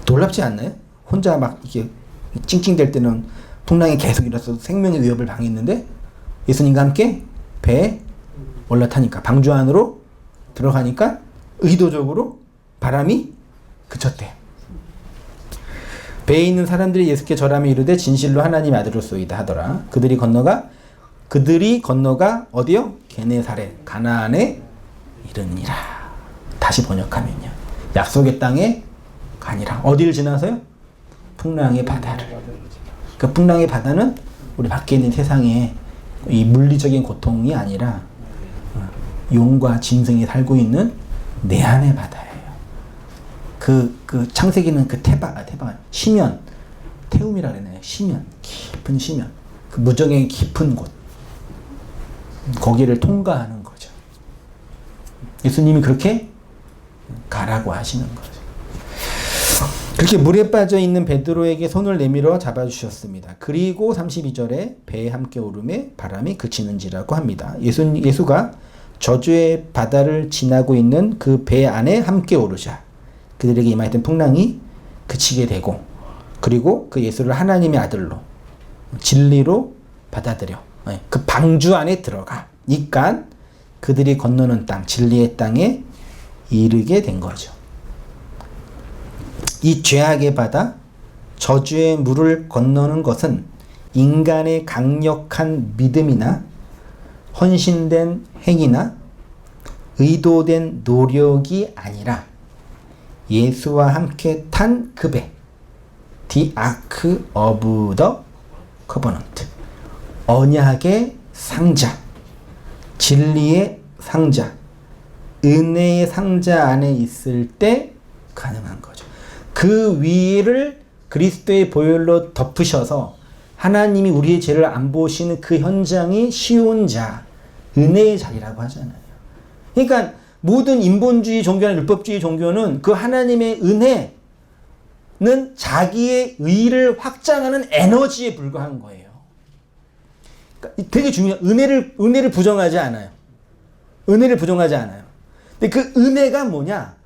Speaker 3: 놀랍지 않나요? 혼자 막 이렇게 찡찡댈 때는 풍랑이 계속 일어서 생명의 위협을 당했는데 예수님과 함께 배에 올라타니까, 방주 안으로 들어가니까 의도적으로 바람이 그쳤대요. 배에 있는 사람들이 예수께 절하며 이르되 진실로 하나님의 아들로소이다 하더라. 그들이 건너가 어디요? 게네사렛 가나안에 이르니라. 다시 번역하면요. 약속의 땅에 아니라 어디를 지나서요? 풍랑의 바다를. 그 풍랑의 바다는 우리 밖에 있는 세상에 이 물리적인 고통이 아니라 용과 짐승이 살고 있는 내 안의 바다예요. 그 창세기는 그 태바, 심연, 태움이라 그러나요? 심연, 깊은 심연. 그 무정의 깊은 곳. 거기를 통과하는 거죠. 예수님이 그렇게 가라고 하시는 거죠. 그렇게 물에 빠져 있는 베드로에게 손을 내밀어 잡아주셨습니다. 그리고 32절에 배에 함께 오름에 바람이 그치는지라고 합니다. 예수가 저주의 바다를 지나고 있는 그 배 안에 함께 오르자 그들에게 임하였던 풍랑이 그치게 되고, 그리고 그 예수를 하나님의 아들로 진리로 받아들여 그 방주 안에 들어가니까 그들이 건너는 땅, 진리의 땅에 이르게 된 거죠. 이 죄악의 바다, 저주의 물을 건너는 것은 인간의 강력한 믿음이나 헌신된 행위나 의도된 노력이 아니라 예수와 함께 탄 그 배, The Ark of the Covenant, 언약의 상자, 진리의 상자, 은혜의 상자 안에 있을 때 가능한 거죠. 그 위를 그리스도의 보혈로 덮으셔서 하나님이 우리의 죄를 안 보시는 그 현장이 쉬운 자, 은혜의 자리라고 하잖아요. 그러니까 모든 인본주의 종교나 율법주의 종교는 그 하나님의 은혜는 자기의 의를 확장하는 에너지에 불과한 거예요. 그러니까 되게 중요한, 은혜를 부정하지 않아요. 은혜를 부정하지 않아요. 근데 그 은혜가 뭐냐?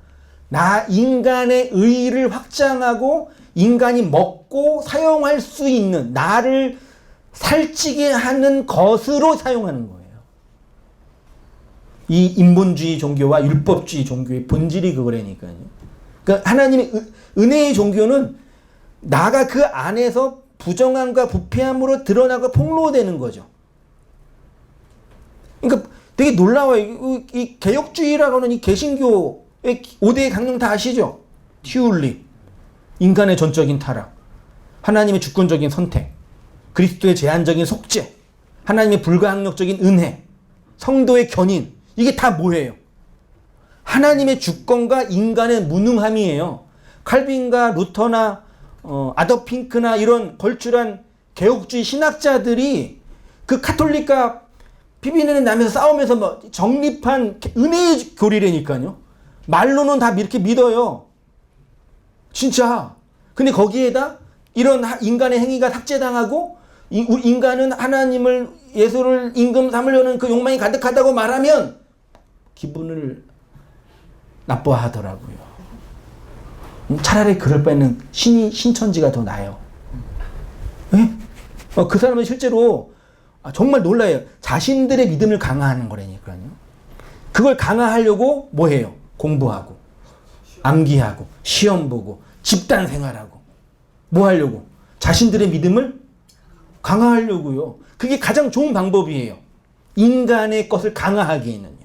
Speaker 3: 나 인간의 의를 확장하고 인간이 먹고 사용할 수 있는, 나를 살찌게 하는 것으로 사용하는 거예요. 이 인본주의 종교와 율법주의 종교의 본질이 그거라니까요. 그러니까 하나님의 은혜의 종교는 나가 그 안에서 부정함과 부패함으로 드러나고 폭로되는 거죠. 그러니까 되게 놀라워요. 이 개혁주의라고 하는 이 개신교의 5대의 강령 다 아시죠? 튜울립, 인간의 전적인 타락, 하나님의 주권적인 선택, 그리스도의 제한적인 속죄, 하나님의 불가항력적인 은혜, 성도의 견인, 이게 다 뭐예요? 하나님의 주권과 인간의 무능함이에요. 칼빈과 루터나 아더 핑크나 이런 걸출한 개혁주의 신학자들이 그 카톨릭과 비비는 나면서 싸우면서 뭐 정립한 은혜의 교리라니까요. 말로는 다 이렇게 믿어요. 진짜. 근데 거기에다 이런 인간의 행위가 삭제당하고 인간은 하나님을, 예수를 임금 삼으려는 그 욕망이 가득하다고 말하면 기분을 나빠하더라고요. 차라리 그럴 바에는 신천지가 더 나아요. 네? 그 사람은 실제로 정말 놀라요. 자신들의 믿음을 강화하는 거라니까요. 그걸 강화하려고 뭐 해요? 공부하고, 암기하고, 시험 보고, 집단 생활하고. 뭐 하려고? 자신들의 믿음을 강화하려고요. 그게 가장 좋은 방법이에요. 인간의 것을 강화하기에는요.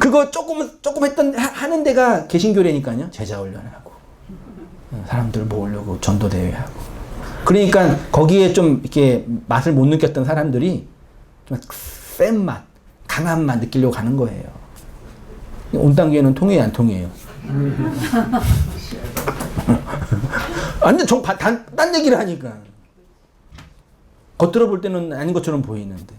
Speaker 3: 그거 조금 하는 데가 개신교라니까요. 제자 훈련하고, 사람들 모으려고 전도대회하고. 그러니까 거기에 좀 이렇게 맛을 못 느꼈던 사람들이 좀 센 맛, 강한 맛 느끼려고 가는 거예요. 온당교회는 통해요, 안 통해요? 완전 딴 얘기를 하니까. 겉들어 볼 때는 아닌 것처럼 보이는데.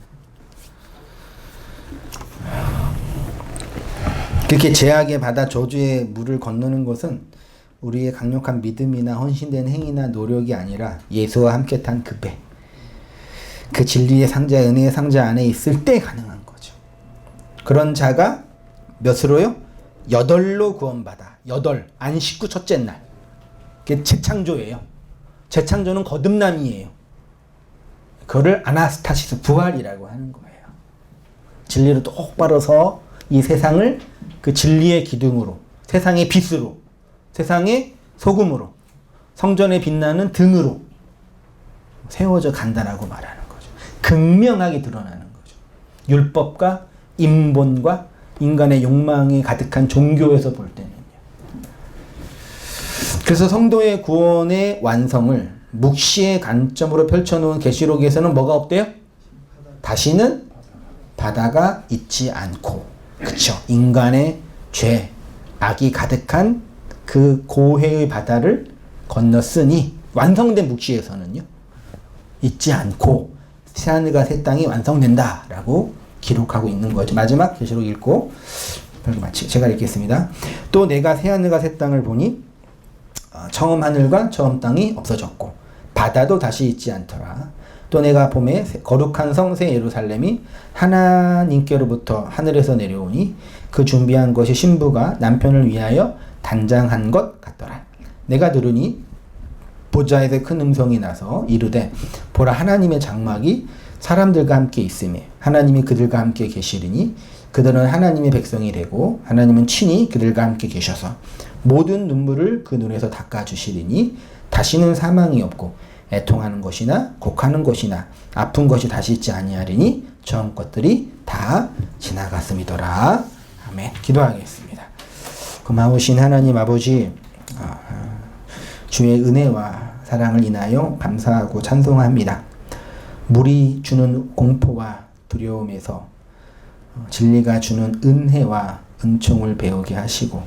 Speaker 3: 그렇게 제약의 바다, 저주의 물을 건너는 것은 우리의 강력한 믿음이나 헌신된 행위나 노력이 아니라 예수와 함께 탄 그 배, 그 진리의 상자, 은혜의 상자 안에 있을 때 가능한 거죠. 그런 자가 몇으로요? 8로 구원받아. 8, 안식 후 첫째 날. 그게 재창조예요. 재창조는 거듭남이에요. 그거를 아나스타시스, 부활이라고 하는 거예요. 진리로 똑바로 서 이 세상을 그 진리의 기둥으로, 세상의 빛으로, 세상의 소금으로, 성전에 빛나는 등으로 세워져 간다라고 말하는 거죠. 극명하게 드러나는 거죠. 율법과 인본과 인간의 욕망이 가득한 종교에서 볼 때는요. 그래서 성도의 구원의 완성을 묵시의 관점으로 펼쳐놓은 계시록에서는 뭐가 없대요? 다시는 바다가 있지 않고, 그쵸? 인간의 죄, 악이 가득한 그 고해의 바다를 건넜으니 완성된 묵시에서는요, 있지 않고 새하늘과 새 땅이 완성된다라고 기록하고 있는 거죠. 마지막 계시록 읽고 제가 읽겠습니다. 또 내가 새하늘과 새 땅을 보니 처음 하늘과 처음 땅이 없어졌고 바다도 다시 있지 않더라. 또 내가 봄에 거룩한 성새 예루살렘이 하나님께로부터 하늘에서 내려오니 그 준비한 것이 신부가 남편을 위하여 단장한 것 같더라. 내가 들으니 보좌에서 큰 음성이 나서 이르되 보라 하나님의 장막이 사람들과 함께 있으며 하나님이 그들과 함께 계시리니 그들은 하나님의 백성이 되고 하나님은 친히 그들과 함께 계셔서 모든 눈물을 그 눈에서 닦아주시리니 다시는 사망이 없고 애통하는 것이나 곡하는 것이나 아픈 것이 다시 있지 아니하리니 처음 것들이 다 지나갔음이더라. 아멘. 기도하겠습니다. 고마우신 하나님 아버지, 주의 은혜와 사랑을 인하여 감사하고 찬송합니다. 물이 주는 공포와 두려움에서 진리가 주는 은혜와 은총을 배우게 하시고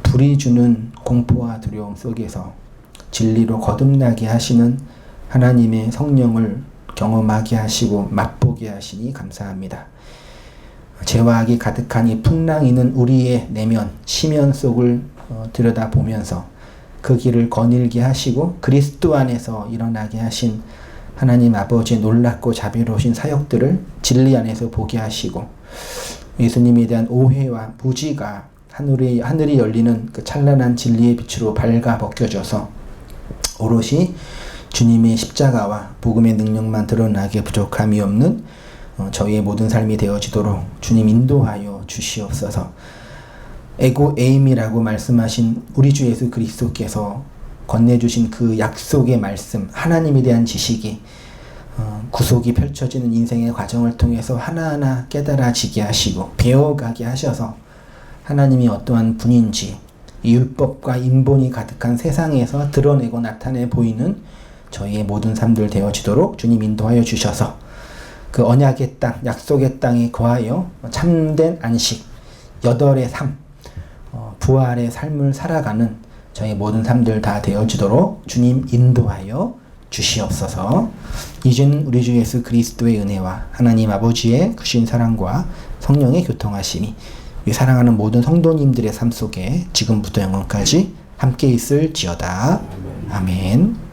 Speaker 3: 불이 주는 공포와 두려움 속에서 진리로 거듭나게 하시는 하나님의 성령을 경험하게 하시고 맛보게 하시니 감사합니다. 죄와 악이 가득한 이 풍랑이는 우리의 내면, 심연 속을 들여다보면서 그 길을 거닐게 하시고 그리스도 안에서 일어나게 하신 하나님 아버지의 놀랍고 자비로우신 사역들을 진리 안에서 보게 하시고 예수님에 대한 오해와 무지가 하늘이 열리는 그 찬란한 진리의 빛으로 밝아 벗겨져서 오롯이 주님의 십자가와 복음의 능력만 드러나게 부족함이 없는 저희의 모든 삶이 되어지도록 주님 인도하여 주시옵소서. 에고 에임이라고 말씀하신 우리 주 예수 그리스도께서 건네주신 그 약속의 말씀, 하나님에 대한 지식이 구속이 펼쳐지는 인생의 과정을 통해서 하나하나 깨달아지게 하시고 배워가게 하셔서 하나님이 어떠한 분인지 율법과 인본이 가득한 세상에서 드러내고 나타내 보이는 저희의 모든 삶들 되어지도록 주님 인도하여 주셔서 그 언약의 땅, 약속의 땅에 거하여 참된 안식, 여덟의 삶, 부활의 삶을 살아가는 저희 모든 삶들 다 되어지도록 주님 인도하여 주시옵소서. 이제는 우리 주 예수 그리스도의 은혜와 하나님 아버지의 크신 사랑과 성령의 교통하심이 우리 사랑하는 모든 성도님들의 삶 속에 지금부터 영원까지 함께 있을지어다. 아멘.